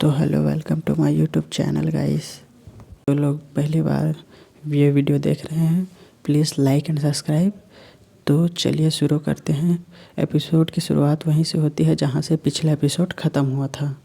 तो hello welcome to my YouTube channel guys. जो लोग पहली बार ये वीडियो देख रहे हैं प्लीज़ लाइक एंड सब्सक्राइब। तो चलिए शुरू करते हैं। एपिसोड की शुरुआत वहीं से होती है जहां से पिछला एपिसोड ख़त्म हुआ था।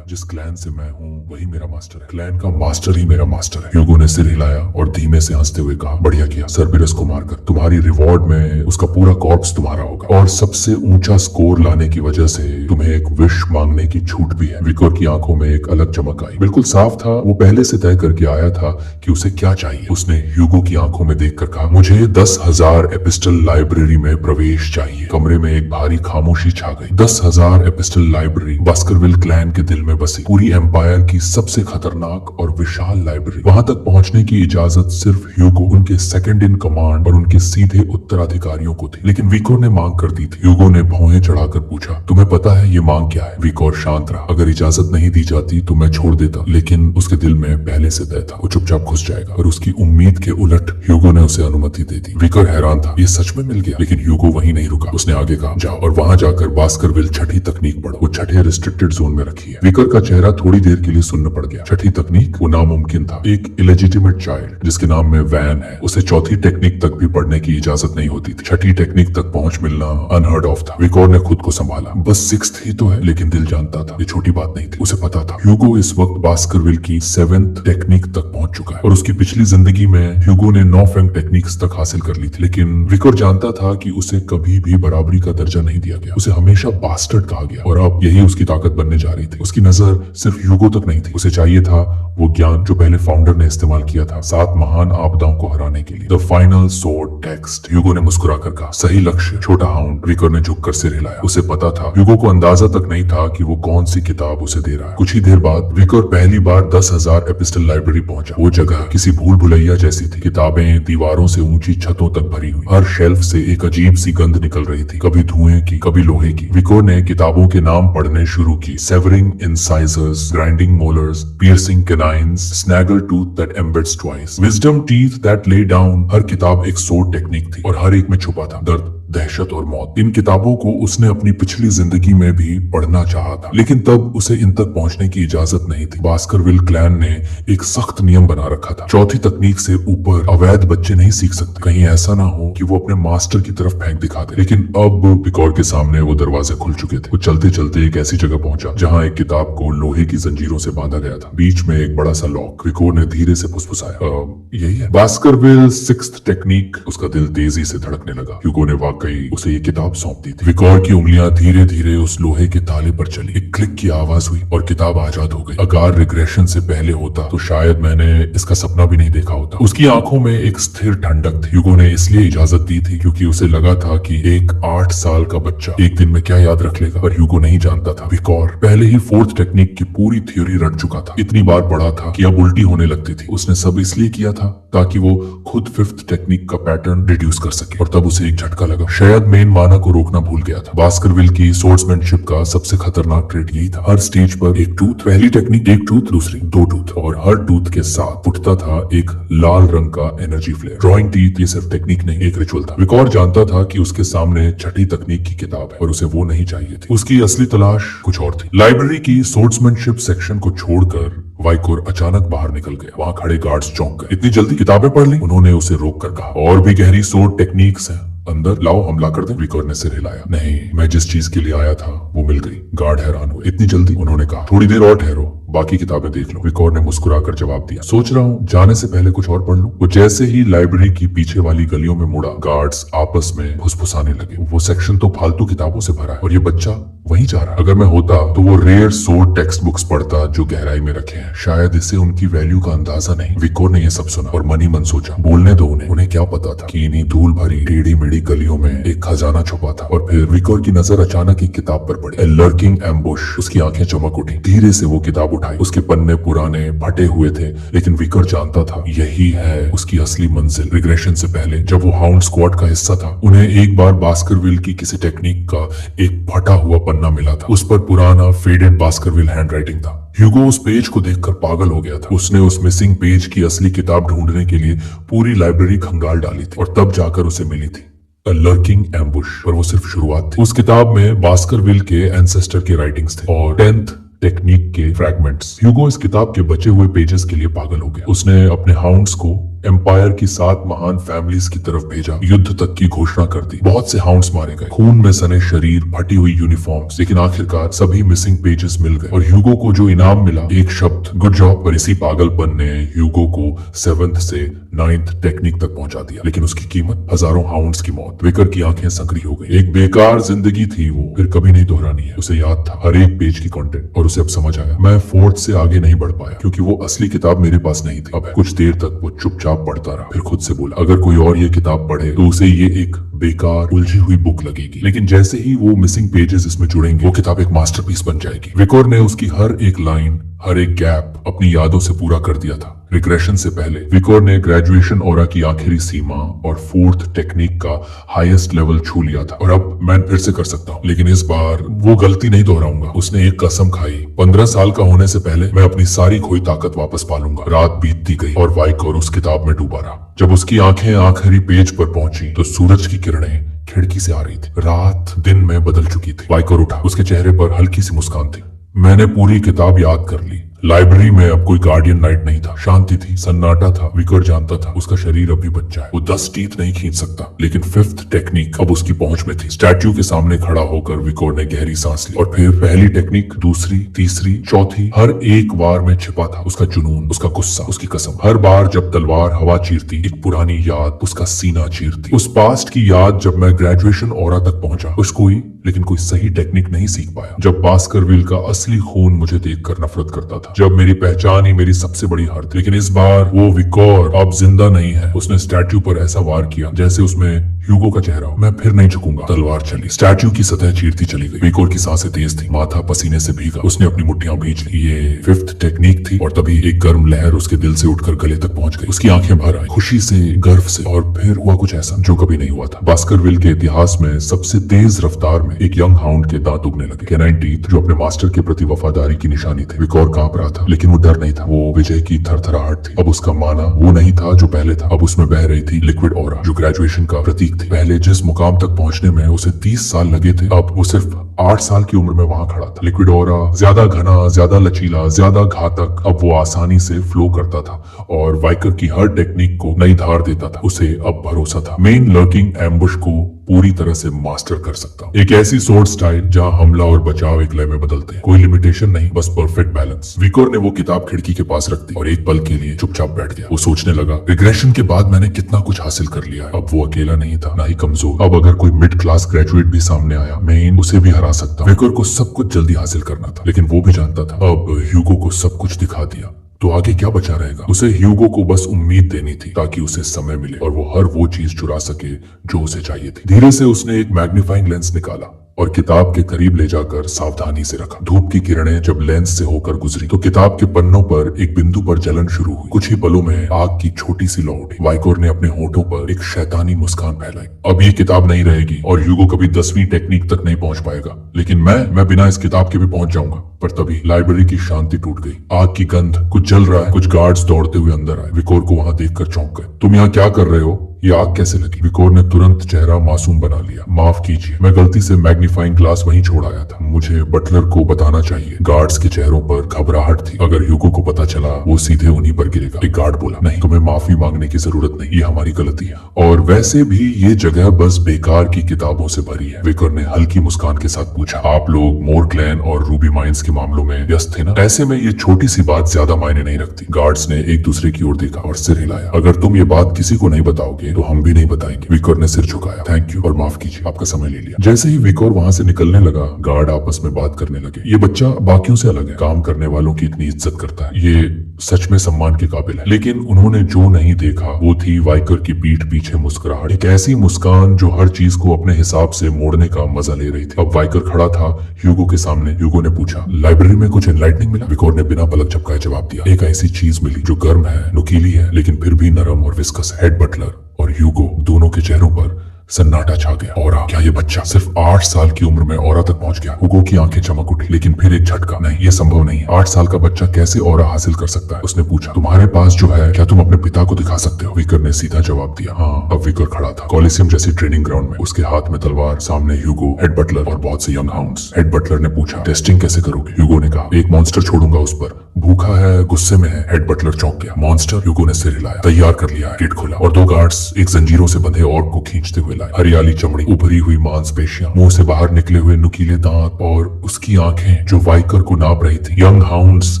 जिस क्लैन से मैं हूँ वही मेरा मास्टर है। क्लैन का मास्टर ही मेरा मास्टर है। ह्यूगो ने सिर हिलाया और धीमे से हंसते हुए कहा, बढ़िया किया सर्पिरस को मारकर। तुम्हारी रिवॉर्ड में उसका पूरा कॉर्प्स तुम्हारा होगा और सबसे ऊंचा स्कोर लाने की वजह से तुम्हें एक विश मांगने की छूट भी है। विकोर की आंखों में एक अलग चमक आई। बिल्कुल साफ था, वो पहले से तय करके आया था कि उसे क्या चाहिए। उसने ह्यूगो की आंखों में देखकर कहा, मुझे 10,000 एपिस्टल लाइब्रेरी में प्रवेश चाहिए। कमरे में एक भारी खामोशी छा गई। 10,000 एपिस्टल लाइब्रेरी बास्करविल क्लैन के दिल में बसी, पूरी एम्पायर की सबसे खतरनाक और विशाल लाइब्रेरी। वहां तक पहुंचने की इजाजत सिर्फ ह्यूगो, उनके सेकंड इन कमांड और उनके सीधे उत्तराधिकारियों को थी। लेकिन विकोर ने मांग कर दी थी। ह्यूगो ने भौहें चढ़ाकर पूछा, तुम्हें पता है ये मांग क्या है? विकोर शांत रहा। अगर इजाजत नहीं दी जाती तो मैं छोड़ देता, लेकिन उसके दिल में पहले से तय था, वो चुपचाप घुस जाएगा। और उसकी उम्मीद के उलट ह्यूगो ने उसे अनुमति दे दी। विकोर हैरान था, ये सच में मिल गया। लेकिन ह्यूगो वहीं नहीं रुका। उसने आगे कहा, जाओ और वहां जाकर बास्करविल छठी तकनीक पढ़ो। वो छठे रिस्ट्रिक्टेड जोन में रखी है। विकोर का चेहरा थोड़ी देर के लिए सुन्न पड़ गया। छठी तकनीक? वो नामुमकिन था। एक इलेजिटिमेट चाइल्ड जिसके नाम में वैन है, उसे चौथी टेक्निक तक भी पढ़ने की इजाजत नहीं होती थी। छठी टेक्निक तक पहुंच मिलना अनहर्ड ऑफ था। विकोर ने खुद को संभाला। बस 6th ही तो है, लेकिन दिल जानता था ये छोटी बात नहीं थी। उसे पता था ह्यूगो इस वक्त बास्करविल की 7th टेक्निक तक पहुंच चुका है और उसकी पिछली जिंदगी में ह्यूगो ने 9 फ्रैंक टेक्निक्स तक हासिल कर ली थी। लेकिन विकोर जानता था कि उसे कभी भी बराबरी का दर्जा नहीं दिया गया। उसे हमेशा बास्टर्ड कहा गया और अब यही उसकी ताकत बनने जा रही थी। उसकी नजर सिर्फ ह्यूगो तक नहीं थी। उसे चाहिए था वो ज्ञान जो पहले फाउंडर ने इस्तेमाल किया था 7 महान आपदाओं को हराने के लिए। The final sword text. Hugo ने मुस्कुराकर कहा, सही लक्ष्य छोटा हाउंड। विकोर ने झुककर सिर हिलाया। उसे पता था, ह्यूगो को अंदाजा तक नहीं था कि वो कौन सी किताब उसे दे रहा है। कुछ ही देर बाद विकोर पहली बार 10,000 एपिस्टल लाइब्रेरी पहुंचा। वो जगह किसी भूल भुलैया जैसी थी। किताबें दीवारों से ऊंची छतों तक भरी हुई। हर शेल्फ से एक अजीब सी गंध निकल रही थी, कभी धुएं की, कभी लोहे की। विकोर ने किताबों के नाम पढ़ने शुरू की। Savouring incisors, grinding molars, piercing canines, snaggle tooth that embeds twice, wisdom teeth that lay down। हर किताब एक sword टेक्निक थी और हर एक में छुपा था दर्द, दहशत और मौत। इन किताबों को उसने अपनी पिछली जिंदगी में भी पढ़ना चाहा था, लेकिन तब उसे इन तक पहुंचने की इजाजत नहीं थी। बास्करविल क्लैन ने एक सख्त नियम बना रखा था, चौथी तकनीक से ऊपर अवैध बच्चे नहीं सीख सकते। कहीं ऐसा ना हो कि वो अपने मास्टर की तरफ फेंक दिखा दे। लेकिन अब विकोर के सामने वो दरवाजे खुल चुके थे। वो चलते चलते एक ऐसी जगह पहुंचा जहाँ एक किताब को लोहे की जंजीरों से बांधा गया था। बीच में एक बड़ा सा लॉक। विकोर ने धीरे से फुसफुसाया, यही है बास्करविल 6th टेक्निक। उसका दिल तेजी से धड़कने लगा। ह्यूगो ने वाकई उसे ये किताब सौंप दी थी। विकोर की उंगलियां धीरे धीरे उस लोहे के ताले पर चली। एक क्लिक की आवाज हुई और किताब आजाद हो गई। अगर रिग्रेशन से पहले होता तो शायद मैंने इसका सपना भी नहीं देखा होता। उसकी आंखों में एक स्थिर ठंडक थी। ह्यूगो ने इसलिए इजाजत दी थी क्योंकि उसे लगा था कि एक 8 साल का बच्चा एक दिन में क्या याद रख लेगा। पर ह्यूगो नहीं जानता था, विकोर पहले ही 4th टेक्निक की पूरी थ्योरी रट चुका था। इतनी बार पढ़ा था कि अब उल्टी होने लगती थी। उसने सब इसलिए किया था ताकि वो खुद 5th टेक्निक का पैटर्न रिड्यूस कर सके। और तब उसे एक झटका लगा। शायद मेन माना को रोकना भूल गया था। बास्करविल की सोर्समैनशिप का सबसे खतरनाक ट्रेड यही था। हर स्टेज पर एक टूथ, पहली टेक्निक एक टूथ, दूसरी 2 टूथ, और हर टूथ के साथ उठता था एक लाल रंग का एनर्जी फ्लेयर। ड्रॉइंग टीथ ये सिर्फ टेक्निक नहीं, एक रिचुअल था। विकोर जानता था कि उसके सामने छठी तकनीक की किताब है और उसे वो नहीं चाहिए थी। उसकी असली तलाश कुछ और थी। लाइब्रेरी की सोर्समैनशिप सेक्शन को छोड़कर वाइकोर अचानक बाहर निकल गया। वहां खड़े गार्ड्स चौंक गए। इतनी जल्दी किताबें पढ़ ली? उन्होंने उसे रोक कर कहा, और भी गहरी सोर्ड टेक्निक्स हैं, अंदर लाओ, हमला कर दे। विकोर ने सिर हिलाया, नहीं, मैं जिस चीज के लिए आया था वो मिल गई। गार्ड हैरान हुए। इतनी जल्दी? उन्होंने कहा, थोड़ी देर और ठहरो, बाकी किताबें देख लो। विकोर ने मुस्कुराकर जवाब दिया, सोच रहा हूँ जाने से पहले कुछ और पढ़ लूं। वो जैसे ही लाइब्रेरी की पीछे वाली गलियों में मुड़ा, गार्ड्स आपस में फुसफुसाने लगे, वो सेक्शन तो फालतू किताबों से भरा है और ये बच्चा वहीं जा रहा है। अगर मैं होता तो वो रेयर सोर्ड टेक्स्ट बुक्स पढ़ता जो गहराई में रखे हैं। शायद इससे उनकी वैल्यू का अंदाजा नहीं। विकोर ने ये सब सुना और मन ही मन सोचा, बोलने दो उन्हें क्या पता था कि इन्हीं धूल भरी टेढ़ी मेढ़ी गलियों में एक खजाना छुपा था। और फिर विकोर की नजर अचानक एक किताब पर पड़ी, ए लर्किंग एम्बुश। उसकी आंखें चमक उठी। धीरे से वो किताब उठाई। उसके पन्ने पुराने फटे हुए थे, लेकिन विकोर जानता था यही है उसकी असली मंजिल। रिग्रेशन से पहले जब वो हाउंड स्क्वाड का हिस्सा था, उन्हें एक बार बास्करविल की किसी टेक्निक का एक फटा हुआ पन्ना मिला था। उस पर पुराना फेडेड बास्करविल हैंडराइटिंग था। ह्यूगो उस पेज को देखकर पागल हो गया था। उसने उस मिसिंग पेज की असली किताब ढूंढने के लिए पूरी लाइब्रेरी खंगाल डाली थी और तब जाकर उसे मिली थी अ लर्किंग एम्बुश। पर वो सिर्फ शुरुआत थी। उस किताब में बास्करविल के एंसेस्टर के राइटिंग्स थे और 10th टेक्निक के फ्रैगमेंट्स। ह्यूगो इस किताब के बचे हुए पेजेस के लिए पागल हो गया। उसने अपने हाउंड्स को एम्पायर की 7 महान फैमिलीज की तरफ भेजा, युद्ध तक की घोषणा कर दी। बहुत से हाउंड्स मारे गए, खून में सने शरीर, फटी हुई यूनिफॉर्म्स, लेकिन आखिरकार सभी मिसिंग पेजेस मिल गए और ह्यूगो को जो इनाम मिला, एक शब्द, गुड जॉब। पर इसी पागलपन ने ह्यूगो को 7th से 9th टेक्निक तक पहुंचा दिया, लेकिन उसकी कीमत हजारों हाउंड्स की मौत। विकर की आंखें संकरी हो गई। एक बेकार जिंदगी थी वो, फिर कभी नहीं दोहरानी है। उसे याद था हर एक पेज की कंटेंट और उसे अब समझ आया, मैं 4th से आगे नहीं बढ़ पाया क्योंकि वो असली किताब मेरे पास नहीं थी। अब कुछ देर तक वो चुपचाप पढ़ता रहा, फिर खुद से बोला, अगर कोई और ये किताब पढ़े तो उसे ये एक बेकार उलझी हुई बुक लगेगी, लेकिन जैसे ही वो मिसिंग पेजेस इसमें जुड़ेंगे, वो किताब एक मास्टरपीस बन जाएगी। विकोर ने उसकी हर एक लाइन, हर एक गैप अपनी यादों से पूरा कर दिया था। रिग्रेशन से पहले विकोर ने ग्रेजुएशन ऑरा की आखिरी सीमा और 4th टेक्निक का हाईएस्ट लेवल छू लिया था और अब मैं फिर से कर सकता हूँ, लेकिन इस बार वो गलती नहीं दोहराऊंगा। उसने एक कसम खाई, 15 साल का होने से पहले मैं अपनी सारी खोई ताकत वापस पालूंगा। रात बीतती गई और वाइकोर उस किताब में डूबा रहा। जब उसकी आंखें आखिरी पेज पर पहुंची तो सूरज की किरणें खिड़की से आ रही थी। रात दिन में बदल चुकी थी। वाइकोर उठा, उसके चेहरे पर हल्की सी मुस्कान थी। मैंने पूरी किताब याद कर ली। लाइब्रेरी में अब कोई गार्डियन नाइट नहीं था, शांति थी, सन्नाटा था। विकर जानता था उसका शरीर अभी बच्चा है, वो 10 टीथ नहीं खींच सकता, लेकिन 5th टेक्निक अब उसकी पहुंच में थी। स्टैच्यू के सामने खड़ा होकर विकोर ने गहरी सांस ली और फिर पहली टेक्निक, दूसरी, तीसरी, चौथी, हर एक वार में छिपा था उसका जुनून, उसका गुस्सा, उसकी कसम। हर बार जब तलवार हवा चीरती, एक पुरानी याद उसका सीना चीरती। उस पास्ट की याद, जब मैं ग्रेजुएशन ऑरा तक पहुंचा, कुछ कोई, लेकिन कोई सही टेक्निक नहीं सीख पाया। जब बास्करविल का असली खून मुझे देखकर नफरत करता था, जब मेरी पहचान ही मेरी सबसे बड़ी हार थी। लेकिन इस बार वो विकोर अब जिंदा नहीं है। उसने स्टैच्यू पर ऐसा वार किया जैसे उसमें ह्यूगो का चेहरा हो। मैं फिर नहीं झुकूंगा। तलवार चली, स्टैच्यू की सतह चीरती चली गई। विकोर की सांसें तेज थी, माथा पसीने से भीगा। उसने अपनी मुट्ठियां भींच ली। ये 5th टेक्निक थी और तभी एक गर्म लहर उसके दिल से उठकर गले तक पहुंच गई। उसकी आंखें भर आई, खुशी से, गर्व से, और फिर हुआ कुछ ऐसा जो कभी नहीं हुआ था। बास्करविल के इतिहास में सबसे तेज रफ्तार में एक यंग हाउंड के दांत उगने लगे। कैनाइन टीथ, जो अपने मास्टर के प्रति वफादारी की निशानी थे। विकोर कांप रहा था, लेकिन वो डर नहीं था, वो विजय की थरथराहट थी। अब उसका माना वो नहीं था जो पहले था। अब उसमें बह रही थी लिक्विड ऑरा, जो ग्रेजुएशन का प्रतीक थी। पहले जिस मुकाम तक पहुंचने में उसे 30 साल लगे थे, अब वो सिर्फ 8 साल की उम्र में वहां खड़ा था। लिक्विड ऑरा ज्यादा घना, ज्यादा लचीला, ज्यादा घातक। अब वो आसानी से फ्लो करता था और वाइकर की हर टेक्निक को नई धार देता था। उसे अब भरोसा था, मेन लर्किंग एम्बुश को पूरी तरह से मास्टर कर सकता। एक ऐसी सोर्ड स्टाइल जहां हमला और बचाव एक लय में बदलते हैं, कोई लिमिटेशन नहीं, बस परफेक्ट बैलेंस। विकोर ने वो किताब खिड़की के पास रख दी और एक पल के लिए चुपचाप बैठ गया। वो सोचने लगा, रिग्रेशन के बाद मैंने कितना कुछ हासिल कर लिया है। अब वो अकेला नहीं था, ना ही कमजोर। अब अगर कोई मिड क्लास ग्रेजुएट भी सामने आया, मैं उसे भी हरा सकता। विकोर को सब कुछ जल्दी हासिल करना था, लेकिन वो भी जानता था अब ह्यूगो को सब कुछ दिखा दिया तो आगे क्या बचा रहेगा। उसे ह्यूगो को बस उम्मीद देनी थी ताकि उसे समय मिले और वो हर वो चीज चुरा सके जो उसे चाहिए थी। धीरे से उसने एक मैग्नीफाइंग लेंस निकाला और किताब के करीब ले जाकर सावधानी से रखा। धूप की किरणें जब लेंस से होकर गुजरी तो किताब के पन्नों पर एक बिंदु पर जलन शुरू हुई। कुछ ही पलों में आग की छोटी सी लौ उठी। वाइकोर ने अपने होठों पर एक शैतानी मुस्कान फैलाई। अब ये किताब नहीं रहेगी और ह्यूगो कभी 10वीं टेक्निक तक नहीं पहुंच पाएगा, लेकिन मैं बिना इस किताब के भी पहुंच जाऊंगा। पर तभी लाइब्रेरी की शांति टूट गई। आग की गंध, कुछ जल रहा है। कुछ गार्ड्स दौड़ते हुए अंदर आए। विकोर को वहां देखकर चौंक गए। तुम यहाँ क्या कर रहे हो? ये आग कैसे लगी? विकोर ने तुरंत चेहरा मासूम बना लिया। माफ कीजिए, मैं गलती से मैग्नीफाइंग ग्लास वहीं छोड़ आया था। मुझे बटलर को बताना चाहिए। गार्ड्स के चेहरों पर घबराहट थी। अगर ह्यूगो को पता चला वो सीधे उन्हीं पर गिरेगा। एक गार्ड बोला, नहीं, तुम्हें माफी मांगने की जरूरत नहीं, ये हमारी गलती है और वैसे भी ये जगह बस बेकार की किताबों से भरी है। विकोर ने हल्की मुस्कान के साथ पूछा, आप लोग मोर क्लैन और रूबी माइंस के मामलों में व्यस्त थे ना? ऐसे में ये छोटी सी बात ज्यादा मायने नहीं रखती। गार्ड्स ने एक दूसरे की ओर देखा और सिर हिलाया। अगर तुम ये बात किसी को नहीं बताओगे तो हम भी नहीं बताएंगे। विकोर ने सिर झुकाया। थैंक यू और माफ कीजिए, आपका समय ले लिया। जैसे ही विकोर वहां से निकलने लगा, गार्ड आपस में बात करने लगे। ये बच्चा बाकियों से अलग है, काम करने वालों की इतनी इज्जत करता है, ये सच में सम्मान के काबिल है। लेकिन उन्होंने जो नहीं देखा वो थी वाइकर की पीठ पीछे मुस्कुराहट। एक ऐसी मुस्कान जो हर चीज को अपने हिसाब से मोड़ने का मजा ले रही थी। अब वाइकर खड़ा था ह्यूगो के सामने। ह्यूगो ने पूछा, लाइब्रेरी में कुछ एनलाइटनिंग मिला? विकोर ने बिना पलक झपकाए जवाब दिया, एक ऐसी चीज मिली जो गर्म है, नुकीली है, लेकिन फिर भी नरम और विस्कस है। हेड बटलर और ह्यूगो दोनों के चेहरों पर सन्नाटा छा गया। और क्या ये बच्चा सिर्फ 8 साल की उम्र में ऑरा तक पहुंच गया? हुगो की आंखें चमक उठी, लेकिन फिर एक झटका, नहीं ये संभव नहीं है। 8 साल का बच्चा कैसे ऑरा हासिल कर सकता है? उसने पूछा, तुम्हारे पास जो है क्या तुम अपने पिता को दिखा सकते हो? विकर ने सीधा जवाब दिया, हाँ। अब विकर खड़ा था कॉलिसियम जैसी ट्रेनिंग ग्राउंड में, उसके हाथ में तलवार, सामने ह्यूगो, हेड बटलर और बहुत से यंग हाउंड्स। हेड बटलर ने पूछा, टेस्टिंग कैसे करोगे? ह्यूगो ने कहा, एक मॉन्स्टर छोड़ूंगा उस पर, भूखा है, गुस्से में है। हेड बटलर चौंक गया, मॉन्स्टर? ह्यूगो ने सिर हिलाया, तैयार कर लिया है। गेट खोला और 2 गार्ड्स एक जंजीरों से बंधे ऑर्क को खींचते हुए लाए। हरियाली चमड़ी, उभरी हुई मांसपेशियां, मुंह से बाहर निकले हुए नुकीले दांत और उसकी आंखें जो वाइकर को नाप रही थी। यंग हाउंड्स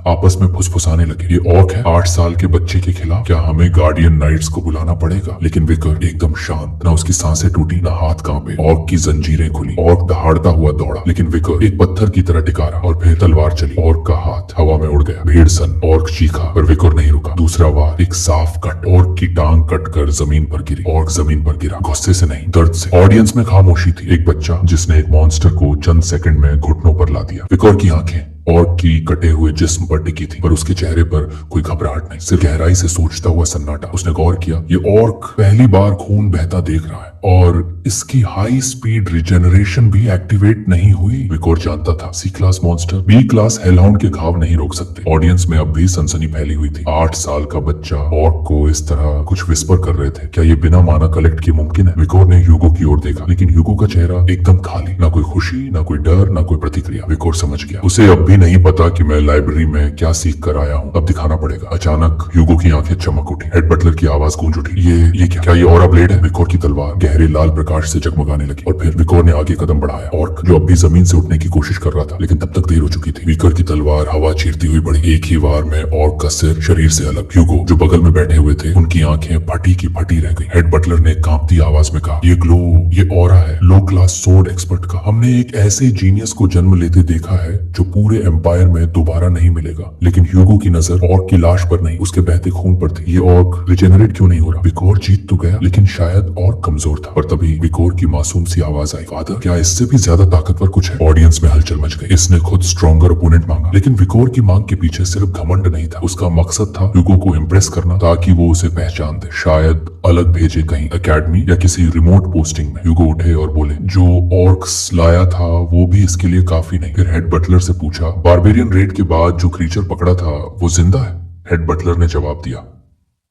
आपस में फुसफुसाने लगे, ये ऑर्क है 8 साल के बच्चे के खिलाफ? क्या हमें गार्डियन नाइट्स को बुलाना पड़ेगा? लेकिन विकर एकदम शांत, ना उसकी सांसें टूटी, ना हाथ कांपे। ऑर्क की जंजीरें खुली, ऑर्क दहाड़ता हुआ दौड़ा, लेकिन विकर एक पत्थर की तरह टिका रहा। और फिर तलवार चली, ऑर्क का हाथ हवा में उड़ गया। भीड़ सन, ऑर्क चीखा, पर विकर नहीं रुका। दूसरा वार, एक साफ कट, ऑर्क की टांग कटकर जमीन पर गिरी। ऑर्क जमीन पर गिरा, गुस्से से नहीं, दर्द से। ऑडियंस में खामोशी थी। एक बच्चा जिसने एक मॉन्स्टर को चंद सेकंड में घुटनों पर ला दिया। विकर की आंखें ऑर्क की कटे हुए जिस्म पर टिकी थी, पर उसके चेहरे पर कोई घबराहट नहीं, सिर्फ गहराई से सोचता हुआ सन्नाटा। उसने गौर किया, ये ऑर्क पहली बार खून बहता देख रहा है और इसकी हाई स्पीड रिजेनरेशन भी एक्टिवेट नहीं हुई। विकोर जानता था सी क्लास मॉन्स्टर बी क्लास हेलहाउंड के घाव नहीं रोक सकते। ऑडियंस में अब भी सनसनी फैली हुई थी। 8 साल का बच्चा ऑर्क को इस तरह कुछ विस्पर कर रहे थे। क्या ये बिना माना कलेक्ट किए मुमकिन है? विकोर ने ह्यूगो की ओर देखा, लेकिन ह्यूगो का चेहरा एकदम खाली, ना कोई खुशी, ना कोई डर, ना कोई प्रतिक्रिया। विकोर समझ गया, उसे अब भी नहीं पता कि मैं लाइब्रेरी में क्या सीख कर आया हूँ, अब दिखाना पड़ेगा। अचानक ह्यूगो की आंखें चमक उठी, हेड बटलर की आवाज गूंज उठी, ये क्या ये ऑरा ब्लेड है? विकोर की तलवार गहरे लाल प्रकाश से जगमगाने लगी और फिर विकोर ने आगे कदम बढ़ाया। ऑर्क जो अब भी जमीन से उठने की कोशिश कर रहा था, लेकिन तब तक देर हो चुकी थी। विकर की तलवार हवा चीरती हुई बढ़ी। एक ही वार में ऑर्क का सिर शरीर से अलग। ह्यूगो जो बगल में बैठे हुए थे, उनकी आंखें फटी की फटी रह गई। हेड बटलर ने कांपती आवाज में कहा, ये ग्लो, ये ऑरा है लो क्लास सोर्ड एक्सपर्ट का। हमने एक ऐसे जीनियस को जन्म लेते देखा है जो पूरे एम्पायर में दोबारा नहीं मिलेगा। लेकिन ह्यूगो की नजर ऑर्क की लाश पर नहीं, उसके बहते खून पर थी। ये ऑर्क रिजेनरेट क्यों नहीं हो रहा? विकोर जीत तो गया, लेकिन शायद और कमजोर था। और तभी विकोर की मासूम सी आवाज आई, फादर क्या इससे भी ज्यादा ताकतवर कुछ है? ऑडियंस में हलचल मच गई। इसने खुद स्ट्रॉन्गर ओपोनेंट मांगा, लेकिन विकोर की मांग के पीछे सिर्फ घमंड नहीं था। उसका मकसद था ह्यूगो को इम्प्रेस करना, ताकि वो उसे पहचान दे, शायद अलग भेजे कहीं एकेडमी या किसी रिमोट पोस्टिंग में। ह्यूगो उठे और बोले, जो ऑर्क्स लाया था वो भी इसके लिए काफी नहीं। फिर हेड बटलर से पूछा, बारबेरियन रेड के बाद जो क्रीचर पकड़ा था वो जिंदा है? हेड बटलर ने जवाब दिया,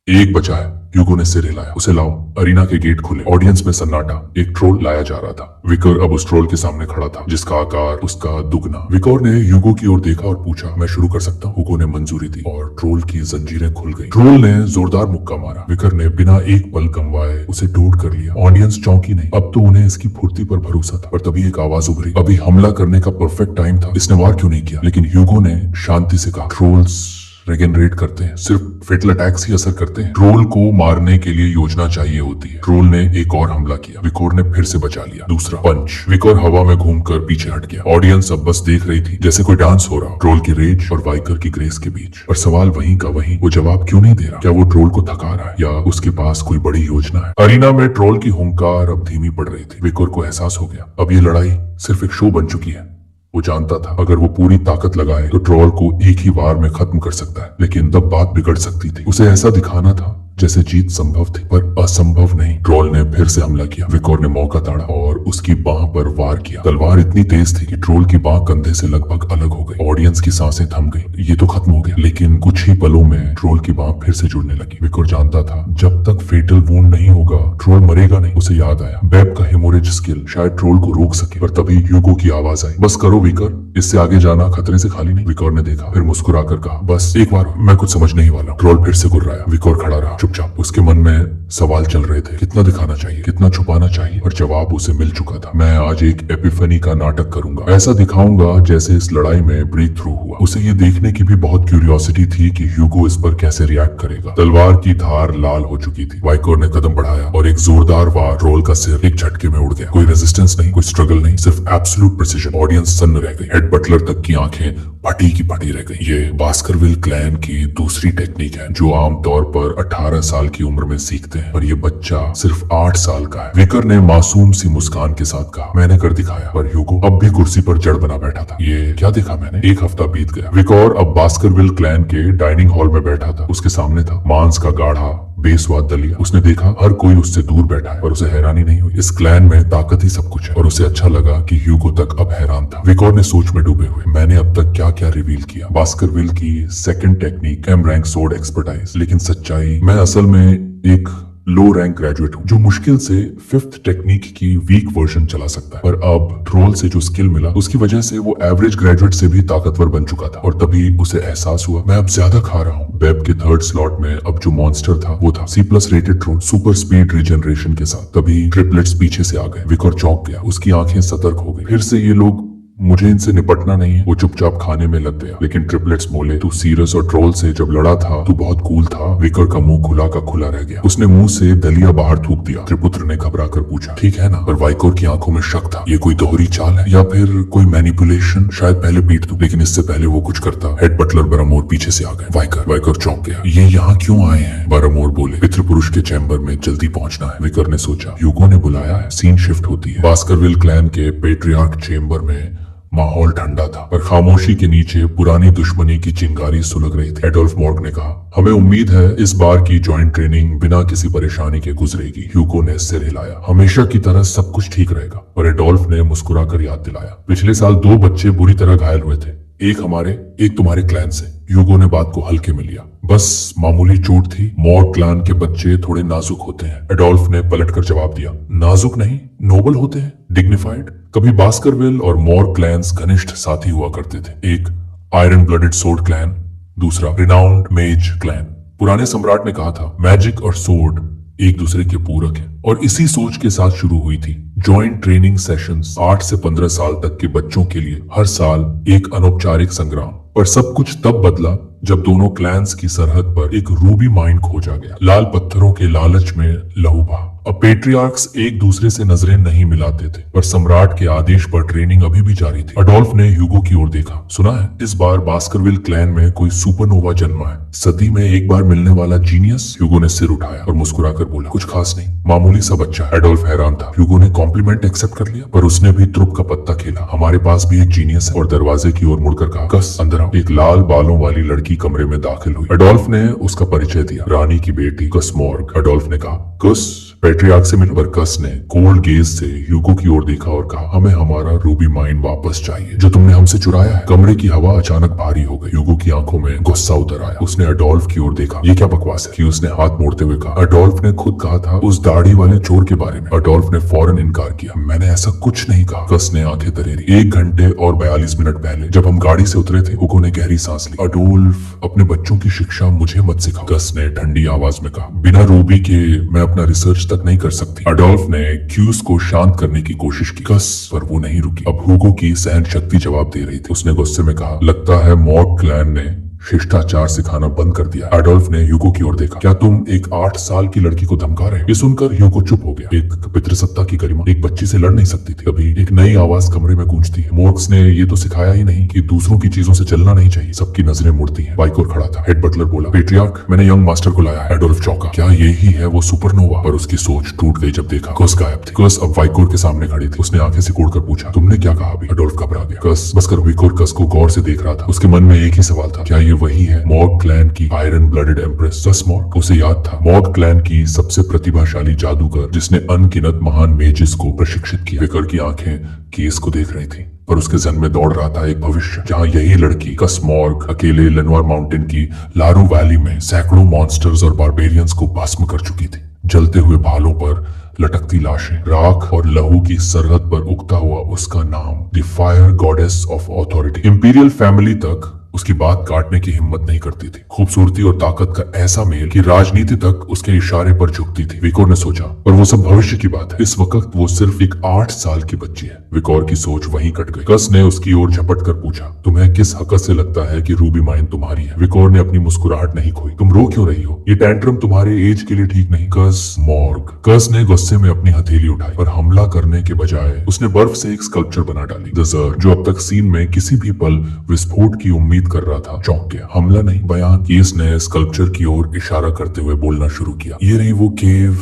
एक बचा है। ह्यूगो ने सिर हिलाया, उसे लाओ। अरीना के गेट खुले, ऑडियंस में सन्नाटा। एक ट्रोल लाया जा रहा था। विकर अब उस ट्रोल के सामने खड़ा था, जिसका आकार उसका दुगना। विकर ने ह्यूगो की ओर देखा और पूछा, मैं शुरू कर सकता हूँ? ह्यूगो ने मंजूरी दी और ट्रोल की जंजीरें खुल गई। ट्रोल ने जोरदार मुक्का मारा। विकर ने बिना एक पल गंवाए उसे टूट कर लिया। ऑडियंस चौंकी नहीं, अब तो उन्हें इसकी फुर्ती पर भरोसा था। पर तभी एक आवाज उभरी, अभी हमला करने का परफेक्ट टाइम था, इसने वार क्यों नहीं किया? लेकिन ह्यूगो ने शांति से कहा, ट्रोल्स रेगेनरेट करते हैं, सिर्फ फेटल अटैक्स ही असर करते हैं। ट्रोल को मारने के लिए योजना चाहिए होती है। ट्रोल ने एक और हमला किया, विकोर ने फिर से बचा लिया। दूसरा पंच, विकोर हवा में घूमकर पीछे हट गया। ऑडियंस अब बस देख रही थी, जैसे कोई डांस हो रहा। ट्रोल की रेज और वाइकर की ग्रेस के बीच। और सवाल वहीं का वहीं, वो जवाब क्यों नहीं दे रहा? क्या वो ट्रोल को थका रहा है या उसके पास कोई बड़ी योजना है? अरीना में ट्रोल की हुंकार अब धीमी पड़ रही थी। विकोर को एहसास हो गया, अब ये लड़ाई सिर्फ एक शो बन चुकी है। वो जानता था अगर वो पूरी ताकत लगाए तो ट्रोल को एक ही वार में खत्म कर सकता है, लेकिन तब बात बिगड़ सकती थी। उसे ऐसा दिखाना था जैसे जीत संभव थी, पर असंभव नहीं। ट्रोल ने फिर से हमला किया। विकोर ने मौका ताड़ा और उसकी बाह पर वार किया। तलवार इतनी तेज थी कि ट्रोल की बाह कंधे से लगभग अलग हो गई। ऑडियंस की सांसें थम गई। ये तो खत्म हो गया, लेकिन कुछ ही पलों में ट्रोल की बाह फिर से जुड़ने लगी। विकोर जानता था जब तक फेटल वुंड नहीं होगा ट्रोल मरेगा नहीं। उसे याद आया, बेब का हेमोरेज स्किल शायद ट्रोल को रोक सके। पर तभी ह्यूगो की आवाज आई, बस करो विकर, इससे आगे जाना खतरे से खाली नहीं। विकोर ने देखा, फिर मुस्कुराकर कहा, बस एक बार, मैं कुछ समझने ही वाला। ट्रोल फिर से गुर्राया। विकोर खड़ा रहा चुपचाप। उसके मन में सवाल चल रहे थे, कितना दिखाना चाहिए, कितना छुपाना चाहिए? और जवाब उसे मिल चुका था। मैं आज एक एपिफनी का नाटक करूंगा। ऐसा दिखाऊंगा जैसे इस लड़ाई में ब्रेक थ्रू हुआ। उसे ये देखने की भी बहुत क्यूरियोसिटी थी कि ह्यूगो इस पर कैसे रिएक्ट करेगा। तलवार की धार लाल हो चुकी थी। वाइकोर ने कदम बढ़ाया और एक जोरदार वार। ट्रोल का सिर एक झटके में उड़ गया। कोई रेजिस्टेंस नहीं, कोई स्ट्रगल नहीं, सिर्फ एब्सोल्यूट प्रिसिजन। ऑडियंस सन्न रह गई। हेड बटलर तक की आंखें फटी की फटी रह गई। ये बास्करविल क्लैन की दूसरी टेक्निक है जो आमतौर पर 18 साल की उम्र में सीखते हैं, पर ये बच्चा सिर्फ 8 साल का है। विकर ने मासूम सी मुस्कान के साथ कहा, मैंने कर दिखाया। पर ह्यूगो अब भी कुर्सी पर जड़ बना बैठा था। ये क्या देखा मैंने? एक हफ्ता बीत गया। विकर अब बास्करविल क्लैन के डाइनिंग हॉल में बैठा था। उसके सामने था मांस का गाढ़ा बेस्वाद दलिया। उसने देखा हर कोई उससे दूर बैठा है, पर उसे हैरानी नहीं हुई। इस क्लैन में ताकत ही सब कुछ है, और उसे अच्छा लगा कि ह्यूगो तक अब हैरान था। विकोर ने सोच में डूबे हुए, मैंने अब तक क्या क्या रिवील किया। बास्करविल की second technique, M rank sword expertise, लेकिन सच्चाई मैं असल में एक लो रैंक ग्रेजुएट हूँ जो मुश्किल से 5th टेक्निक की वीक वर्जन चला सकता है। पर अब ट्रोल से जो स्किल मिला उसकी वजह से वो एवरेज ग्रेजुएट से भी ताकतवर बन चुका था, और तभी उसे एहसास हुआ मैं अब ज्यादा खा रहा हूँ। वेब के 3rd स्लॉट में अब जो मॉन्स्टर था वो था C+ rated troll super speed regeneration के साथ। तभी ट्रिपलेट्स पीछे से आ गए। विकोर चौंक गया, उसकी आंखें सतर्क हो गई। फिर से ये लोग, मुझे इनसे निपटना नहीं है। वो चुपचाप खाने में लग गया, लेकिन ट्रिपलेट्स बोले तू सीरस और ट्रोल से जब लड़ा था तू बहुत कूल था। विकर का मुंह खुला का खुला रह गया। उसने मुंह से दलिया बाहर थूक दिया। त्रिपुत्र ने घबरा कर पूछा ठीक है ना? पर वाइकोर की आंखों में शक था। ये कोई दोहरी चाल है या फिर कोई मैनिपुलेशन? शायद पहले पीट दूं, लेकिन इससे पहले वो कुछ करता। हेड बटलर बरामोर पीछे से आ गए। वाइकर चौंक गया। ये यहाँ क्यों आए हैं? बरामोर बोले पितृ पुरुष के चैम्बर में जल्दी पहुंचना है। विकर ने सोचा ह्यूगो ने बुलाया है। सीन शिफ्ट होती है। बास्करविल क्लैन के पेट्रियार्क चेम्बर में माहौल ठंडा था, पर खामोशी के नीचे पुरानी दुश्मनी की चिंगारी सुलग रही थी। एडोल्फ मॉर्ग ने कहा हमें उम्मीद है इस बार की जॉइंट ट्रेनिंग बिना किसी परेशानी के गुजरेगी। ह्यूगो ने सिर हिलाया। हमेशा की तरह सब कुछ ठीक रहेगा। पर एडोल्फ ने मुस्कुराकर याद दिलाया पिछले साल 2 बच्चे बुरी तरह घायल हुए थे, एक हमारे एक तुम्हारे क्लैन से। ह्यूगो ने बात को हल्के में लिया। बस मामूली चोट थी। मॉर्ग क्लैन के बच्चे थोड़े नाजुक होते हैं। एडोल्फ ने पलटकर जवाब दिया नाजुक नहीं, नोबल होते हैं, डिग्निफाइड। कभी बास्करविल और मॉर्ग क्लैन्स घनिष्ठ साथी हुआ करते थे। एक आयरन ब्लडेड सोर्ड क्लैन, दूसरा रिनाउंड मेज क्लैन। पुराने सम्राट ने कहा था मैजिक और सोर्ड एक दूसरे के पूरक हैं, और इसी सोच के साथ शुरू हुई थी जॉइंट ट्रेनिंग सेशंस। 8 से 15 साल तक के बच्चों के लिए हर साल एक अनौपचारिक संग्राम। पर सब कुछ तब बदला जब दोनों क्लैंस की सरहद पर एक रूबी माइन खोजा गया। लाल पत्थरों के लालच में लहू बहा। अब पेट्रियार्क्स एक दूसरे से नजरें नहीं मिलाते थे, पर सम्राट के आदेश पर ट्रेनिंग अभी भी जारी थी। अडोल्फ ने ह्यूगो की ओर देखा। सुना है इस बार बास्करविल क्लैन में कोई सुपरनोवा जन्मा है, सदी में एक बार मिलने वाला जीनियस। ह्यूगो ने सिर उठाया और मुस्कुराकर बोला कुछ खास नहीं, मामूली सा बच्चा। एडोल्फ हैरान था। ह्यूगो ने कॉम्प्लीमेंट एक्सेप्ट कर लिया, पर उसने भी त्रुप का पत्ता खेला। हमारे पास भी एक जीनियस है। और दरवाजे की ओर मुड़कर कहा कस अंदर आओ। एक लाल बालों वाली लड़की कमरे में दाखिल हुई। एडोल्फ ने उसका परिचय दिया। रानी की बेटी कस मॉर्ग। एडोल्फ ने कहा कस पेट्रियार्क से मिलकर कस ने कोल्ड गेज से ह्यूगो की ओर देखा और कहा हमें हमारा रूबी माइन वापस चाहिए जो तुमने हमसे चुराया है। कमरे की हवा अचानक भारी हो गई। ह्यूगो की आंखों में गुस्सा उतर आया। उसने एडोल्फ की ओर देखा। ये क्या बकवास है? कि उसने हाथ मोड़ते हुए कहा। एडोल्फ ने खुद कहा था उस दाढ़ी वाले चोर के बारे में। एडोल्फ ने फौरन इनकार किया। मैंने ऐसा कुछ नहीं कहा। कस ने आंखें तरेरी। 1 घंटे और 42 मिनट पहले जब हम गाड़ी से उतरे थे। ह्यूगो ने गहरी सांस ली। एडोल्फ अपने बच्चों की शिक्षा मुझे मत सिखाओ, कस ने ठंडी आवाज में कहा। बिना रूबी के मैं अपना रिसर्च तक नहीं कर सकती। एडोल्फ ने क्यूस को शांत करने की कोशिश की, कस पर वो नहीं रुकी। अब ह्यूगो की सहन शक्ति जवाब दे रही थी। उसने गुस्से में कहा लगता है मॉर्ग क्लैन ने शिष्टाचार सिखाना बंद कर दिया। एडोल्फ ने ह्यूगो की ओर देखा। क्या तुम एक 8 साल की लड़की को धमका रहे हो? ये सुनकर ह्यूगो चुप हो गया। एक पितृसत्ता की गरिमा एक बच्ची से लड़ नहीं सकती थी। अभी एक नई आवाज कमरे में गूंजती है। मॉर्ग्स ने ये तो सिखाया ही नहीं कि दूसरों की चीजों से चलना नहीं चाहिए। सबकी नजरें मुड़ती हैं। वाइकोर खड़ा था। हेड बटलर बोला पेट्रियार्क मैंने यंग मास्टर को लाया है। एडोल्फ चौंका। क्या यही है वो सुपरनोवा? पर उसकी सोच टूट गई जब देखा कस गायब थी। कस अब वाइकोर के सामने खड़ी थी। उसने आंखें सिकोड़कर पूछा तुमने क्या कहा अभी? एडोल्फ घबरा गया। कस बस कर। वाइकोर कस को गौर से देख रहा था। उसके मन में एक ही सवाल था, क्या ये वही है मॉर्ग क्लैन की आयरन ब्लडेड एम्प्रेस कस मॉर्ग? उसे याद था मॉर्ग क्लैन की सबसे प्रतिभाशाली जादूगर जिसने अनगिनत महान मेजिस को प्रशिक्षित किया। विकर की आंखें केस को देख रही थी, पर उसके जन में दौड़ रहा था एक भविष्य जहां यही लड़की कस मॉर्ग अकेले लेनोर माउंटेन की लारू वैली में सैकड़ों मॉन्स्टर्स और बारबेरियंस को भस्म कर चुकी थी। जलते हुए भालों पर लटकती लाशें, राख और लहू की सरहद पर उगता हुआ उसका नाम, the fire goddess of authority. Imperial family तक उसकी बात काटने की हिम्मत नहीं करती थी। खूबसूरती और ताकत का ऐसा मेल कि राजनीति तक उसके इशारे पर झुकती थी। विकोर ने सोचा पर वो सब भविष्य की बात है। इस वक्त वो सिर्फ एक 8 साल की बच्ची है। विकोर की सोच वहीं कट गई। कस ने उसकी ओर झपट कर पूछा तुम्हें किस हक से लगता है कि रूबी माइन तुम्हारी है? विकोर ने अपनी मुस्कुराहट नहीं खोई। तुम रो क्यों रही हो? ये टैंट्रम तुम्हारे एज के लिए ठीक नहीं। कस मॉर्ग। कस ने गुस्से में अपनी हथेली उठाई, पर हमला करने के बजाय उसने बर्फ से एक स्कल्पचर बना डाली। दजर जो अब तक सीन में किसी भी पल विस्फोट की उम्मीद कर रहा था चौंक गया। हमला नहीं, बयान। केस ने स्कल्पचर की ओर इशारा करते हुए बोलना शुरू किया। ये रही वो केव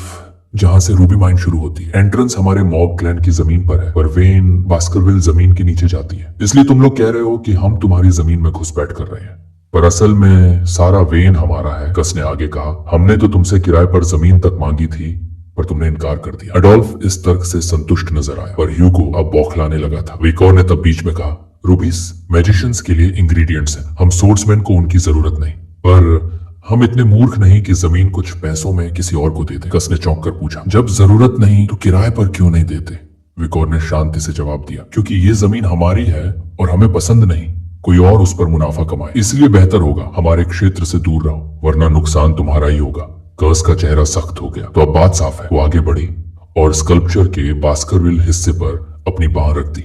जहां से रूबी माइन शुरू होती है। एंट्रेंस हमारे मॉर्ग क्लैन की जमीन पर है, पर वेन बास्करविल जमीन के नीचे जाती है। इसलिए तुम लोग कह रहे हो कि हम तुम्हारी जमीन में घुसपैठ कर रहे हैं, पर असल में सारा वेन हमारा है, कस ने आगे कहा। हमने तो तुमसे किराए पर जमीन तक मांगी थी, पर तुमने इनकार कर दिया। एडोल्फ इस तर्क से संतुष्ट नजर आया, पर ह्यूगो अब बौखलाने लगा था। विकोर ने तब बीच में कहा, रूबीस, मैजिशियंस के लिए इंग्रेडिएंट्स हैं, हम सोर्समैन को उनकी जरूरत नहीं, पर हम इतने मूर्ख नहीं कि जमीन कुछ पैसों में किसी और को दे दें। कस ने चौंक कर पूछा, जब जरूरत नहीं तो किराए पर क्यों नहीं देते? विकोर ने शांति से जवाब दिया, क्योंकि ये जमीन हमारी है और हमें पसंद नहीं कोई और उस पर मुनाफा कमाए, इसलिए बेहतर होगा हमारे क्षेत्र से दूर रहो, वरना नुकसान तुम्हारा ही होगा। कर्स का चेहरा सख्त हो गया। तो अब बात साफ है। वो आगे बढ़ी और स्कल्पचर के बास्करविल हिस्से पर अपनी बांह रख दी।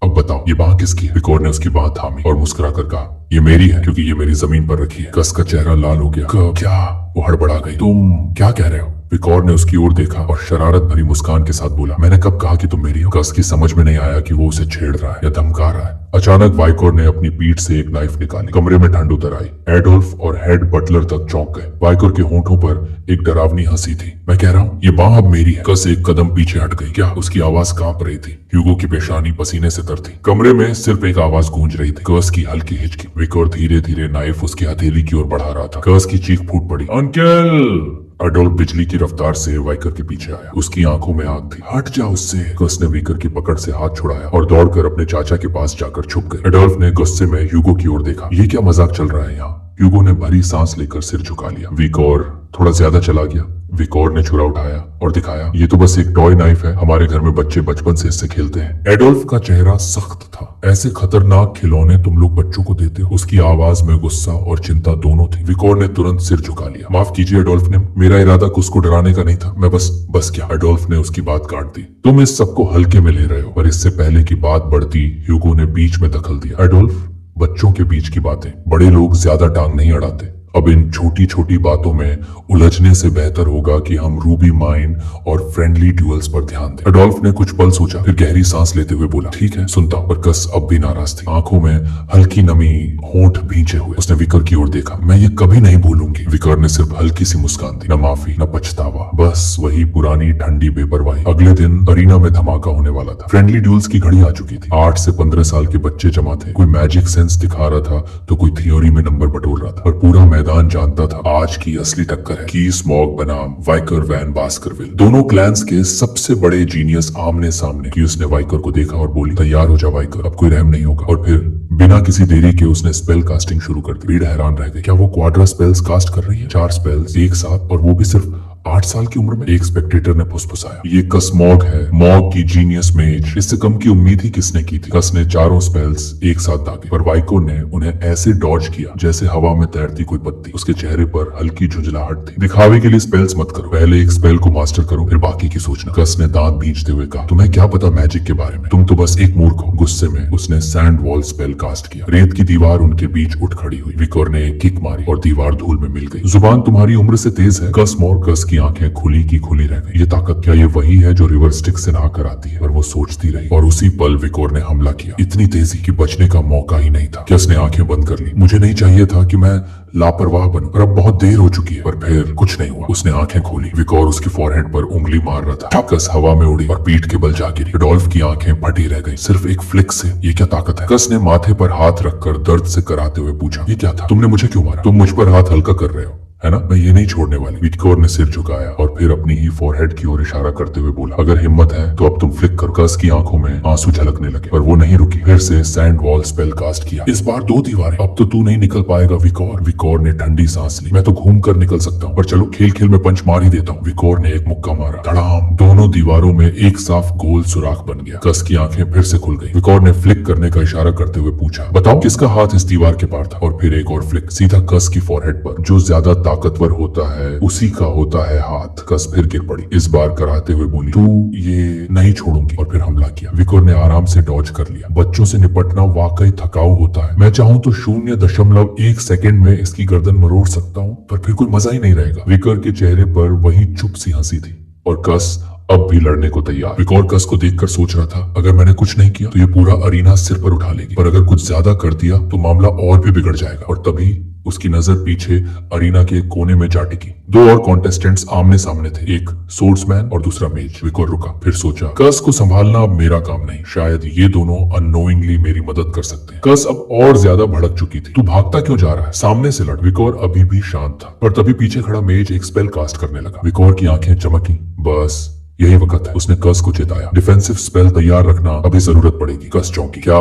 अब बताओ ये बांह किसकी है? विकोर ने उसकी बांह थामी और मुस्कुराकर कहा, ये मेरी है, क्योंकि ये मेरी जमीन पर रखी है। कस का चेहरा लाल हो गया। क्या? वो हड़बड़ा गई। तुम क्या कह रहे हो? विकोर ने उसकी ओर देखा और शरारत भरी मुस्कान के साथ बोला, मैंने कब कहा कि तुम मेरी हो? कस की समझ में नहीं आया कि वो उसे छेड़ रहा है या धमका रहा है। अचानक वाइकोर ने अपनी पीठ से एक नाइफ निकाली। कमरे में ठंड उतर आई। एडोल्फ और हेड बटलर तक चौंक गए। वाइकोर के होंठों पर एक डरावनी हंसी थी। मैं कह रहा हूँ ये बांह अब मेरी है। कस एक कदम पीछे हट गई। क्या? उसकी आवाज कांप रही थी। ह्यूगो की पेशानी पसीने से तर थी। कमरे में सिर्फ एक आवाज गूंज रही थी, कस की हल्की हिचकी। विकोर धीरे धीरे नाइफ उसकी हथेली की ओर बढ़ा रहा था। कस की चीख फूट पड़ी, अंकल! एडोल्फ बिजली की रफ्तार से वाइकर के पीछे आया। उसकी आंखों में आग थी। हट जा उससे। कस ने वाइकर की पकड़ से हाथ छुड़ाया और दौड़कर अपने चाचा के पास जाकर छुप गए। एडोल्फ ने गुस्से में ह्यूगो की ओर देखा। ये क्या मजाक चल रहा है यहाँ? ह्यूगो ने भरी सांस लेकर सिर झुका लिया। विकोर थोड़ा ज्यादा चला गया। विकोर ने छुरा उठाया और दिखाया, ये तो बस एक टॉय नाइफ है, हमारे घर में बच्चे बचपन से इससे खेलते हैं। एडोल्फ का चेहरा सख्त था। ऐसे खतरनाक खिलौने तुम लोग बच्चों को देते हो? उसकी आवाज में गुस्सा और चिंता दोनों थी। विकोर ने तुरंत सिर झुका लिया। माफ कीजिए एडोल्फ ने, मेरा इरादा उसको डराने का नहीं था। मैं बस क्या? एडोल्फ ने उसकी बात काट दी। तुम इस सबको हल्के में ले रहे हो। पर इससे पहले की बात बढ़ती, ह्यूगो ने बीच में दखल दिया। एडोल्फ, बच्चों के बीच की बातें बड़े लोग ज्यादा टांग नहीं अड़ाते। अब इन छोटी छोटी बातों में उलझने से बेहतर होगा कि हम रूबी माइन और फ्रेंडली ड्यूअल्स पर ध्यान दें। एडोल्फ ने कुछ पल सोचा, फिर गहरी सांस लेते हुए बोला, ठीक है सुनता हूं। पर कस अब भी नाराज थी। आंखों में हल्की नमी, होंठ भींचे हुए। उसने विकर की ओर देखा। मैं ये कभी नहीं भूलूंगी। विकर ने सिर्फ हल्की सी मुस्कान दी। न माफी न पछतावा, बस वही पुरानी ठंडी बेपरवाही। अगले दिन अरीना में धमाका होने वाला था। फ्रेंडली ड्यूअल्स की घड़ी आ चुकी थी। 8 से 15 साल के बच्चे जमा थे। कोई मैजिक सेंस दिखा रहा था तो कोई थियोरी में नंबर बटोर रहा था। और पूरा मैदान जानता था आज की असली टक्कर है। की स्मॉग बनाम वाइकर वैन बास्करविल, दोनों क्लैंस के सबसे बड़े जीनियस आमने सामने। की उसने वाइकर को देखा और बोली, तैयार हो जा वाइकर, अब कोई रहम नहीं होगा। और फिर बिना किसी देरी के उसने स्पेल कास्टिंग शुरू कर दी। भीड़ हैरान रह गई। क्या वो क्वाड्रा स्पेल्स कास्ट कर रही है? 4 स्पेल्स एक साथ, और वो भी सिर्फ 8 साल की उम्र में? एक स्पेक्टेटर ने फुसफुसाया, ये कस मॉग है, मॉग की जीनियस मेज। इससे कम की उम्मीद ही किसने की थी? कस ने चारों स्पेल्स एक साथ दागे, पर वाइको ने उन्हें ऐसे डॉज किया जैसे हवा में तैरती कोई पत्ती। उसके चेहरे पर हल्की झुंझलाहट थी। दिखावे के लिए स्पेल्स मत करो, पहले एक स्पेल को मास्टर करो, फिर बाकी की सोचना। कस ने दांत भींचते हुए कहा, तुम्हें क्या पता मैजिक के बारे में? तुम तो बस एक मूर्ख हो। गुस्से में उसने सैंड वॉल स्पेल कास्ट किया। रेत की दीवार उनके बीच उठ खड़ी हुई। विकोर ने एक किक मारी और दीवार धूल में मिल गई। जुबान तुम्हारी उम्र से तेज है कस मोर। कस की आंखें खुली की खुली रह गई। ये ताकत, क्या ये वही है जो रिवर स्टिक से नहा कर आती है? और वो सोचती रही, और उसी पल विकोर ने हमला किया। इतनी तेजी कि बचने का मौका ही नहीं था। कस ने आंखें बंद कर ली। मुझे नहीं चाहिए था कि मैं लापरवाह बनूं, पर अब बहुत देर हो चुकी है। पर फिर कुछ नहीं हुआ। उसने आंखें खोली। विकोर उसकी फॉरहेड पर उंगली मार रहा था। कस हवा में उड़ी और पीठ के बल जा गिरी। एडोल्फ की आंखें फटी रह गई। सिर्फ एक फ्लिक से ये क्या ताकत है? कस ने माथे पर हाथ रखकर दर्द से कराते हुए पूछा, ये क्या था? तुमने मुझे क्यों मारा? तुम मुझ पर हाथ हल्का कर रहे हो है ना? मैं ये नहीं छोड़ने वाली। विकोर ने सिर झुकाया और फिर अपनी ही फॉरहेड की ओर इशारा करते हुए बोला, अगर हिम्मत है तो अब तुम फ्लिक करो। कस की आंखों में आंसू झलकने लगे, पर वो नहीं रुकी। फिर से सैंड वॉल स्पेल कास्ट किया। इस बार 2 दीवारें। अब तो तू नहीं निकल पाएगा विकोर। विकोर ने ठंडी सांस ली। मैं तो घूम कर निकल सकता हूँ, पर चलो खेल खेल में पंच मार ही देता हूँ। विकोर ने एक मुक्का मारा। धड़ाम। दोनों दीवारों में एक साफ गोल सुराख बन गया। कस की आंखें फिर से खुल गई। विकोर ने फ्लिक करने का इशारा करते हुए पूछा, बताओ किसका हाथ इस दीवार के पार था? और फिर एक और फ्लिक, सीधा कस की फॉरहेड पर। जो ज्यादा ताकतवर होता है उसी का होता है हाथ। कस फिर गिर पड़ी, इस बार कराते हुए बोली, तू ये नहीं छोड़ूंगी। और फिर हमला किया। विकोर ने आराम से डॉज कर लिया। बच्चों से निपटना वाकई थकाऊ होता है। मैं चाहूं तो 0.1 सेकंड में इसकी गर्दन मरोड़ सकता हूं, पर फिर कोई मजा ही नहीं रहेगा। विकोर के चेहरे पर वही चुप सी हंसी थी और कस अब भी लड़ने को तैयार। विकोर कस को देखकर सोच रहा था, अगर मैंने कुछ नहीं किया तो ये पूरा अरीना सिर पर उठा लेगी, पर अगर कुछ ज्यादा कर दिया तो मामला और भी बिगड़ जाएगा। और तभी उसकी नजर पीछे अरीना के एक कोने में जा टिकी। दो और कॉन्टेस्टेंट्स आमने सामने थे, एक सोर्समैन और दूसरा मेज। विकोर रुका, फिर सोचा कस को संभालना अब मेरा काम नहीं, शायद ये दोनों अननोइंगली मेरी मदद कर सकते हैं। कस अब और ज्यादा भड़क चुकी थी। तू भागता क्यों जा रहा है, सामने से लड़। विकोर अभी भी शांत था, पर तभी पीछे खड़ा मेज एक स्पेल कास्ट करने लगा। विकोर की आंखें चमकी। बस यही वक्त है, उसने कस को चेताया। डिफेंसिव स्पेल तैयार रखना, अभी जरूरत पड़ेगी। कस चौंकी। क्या,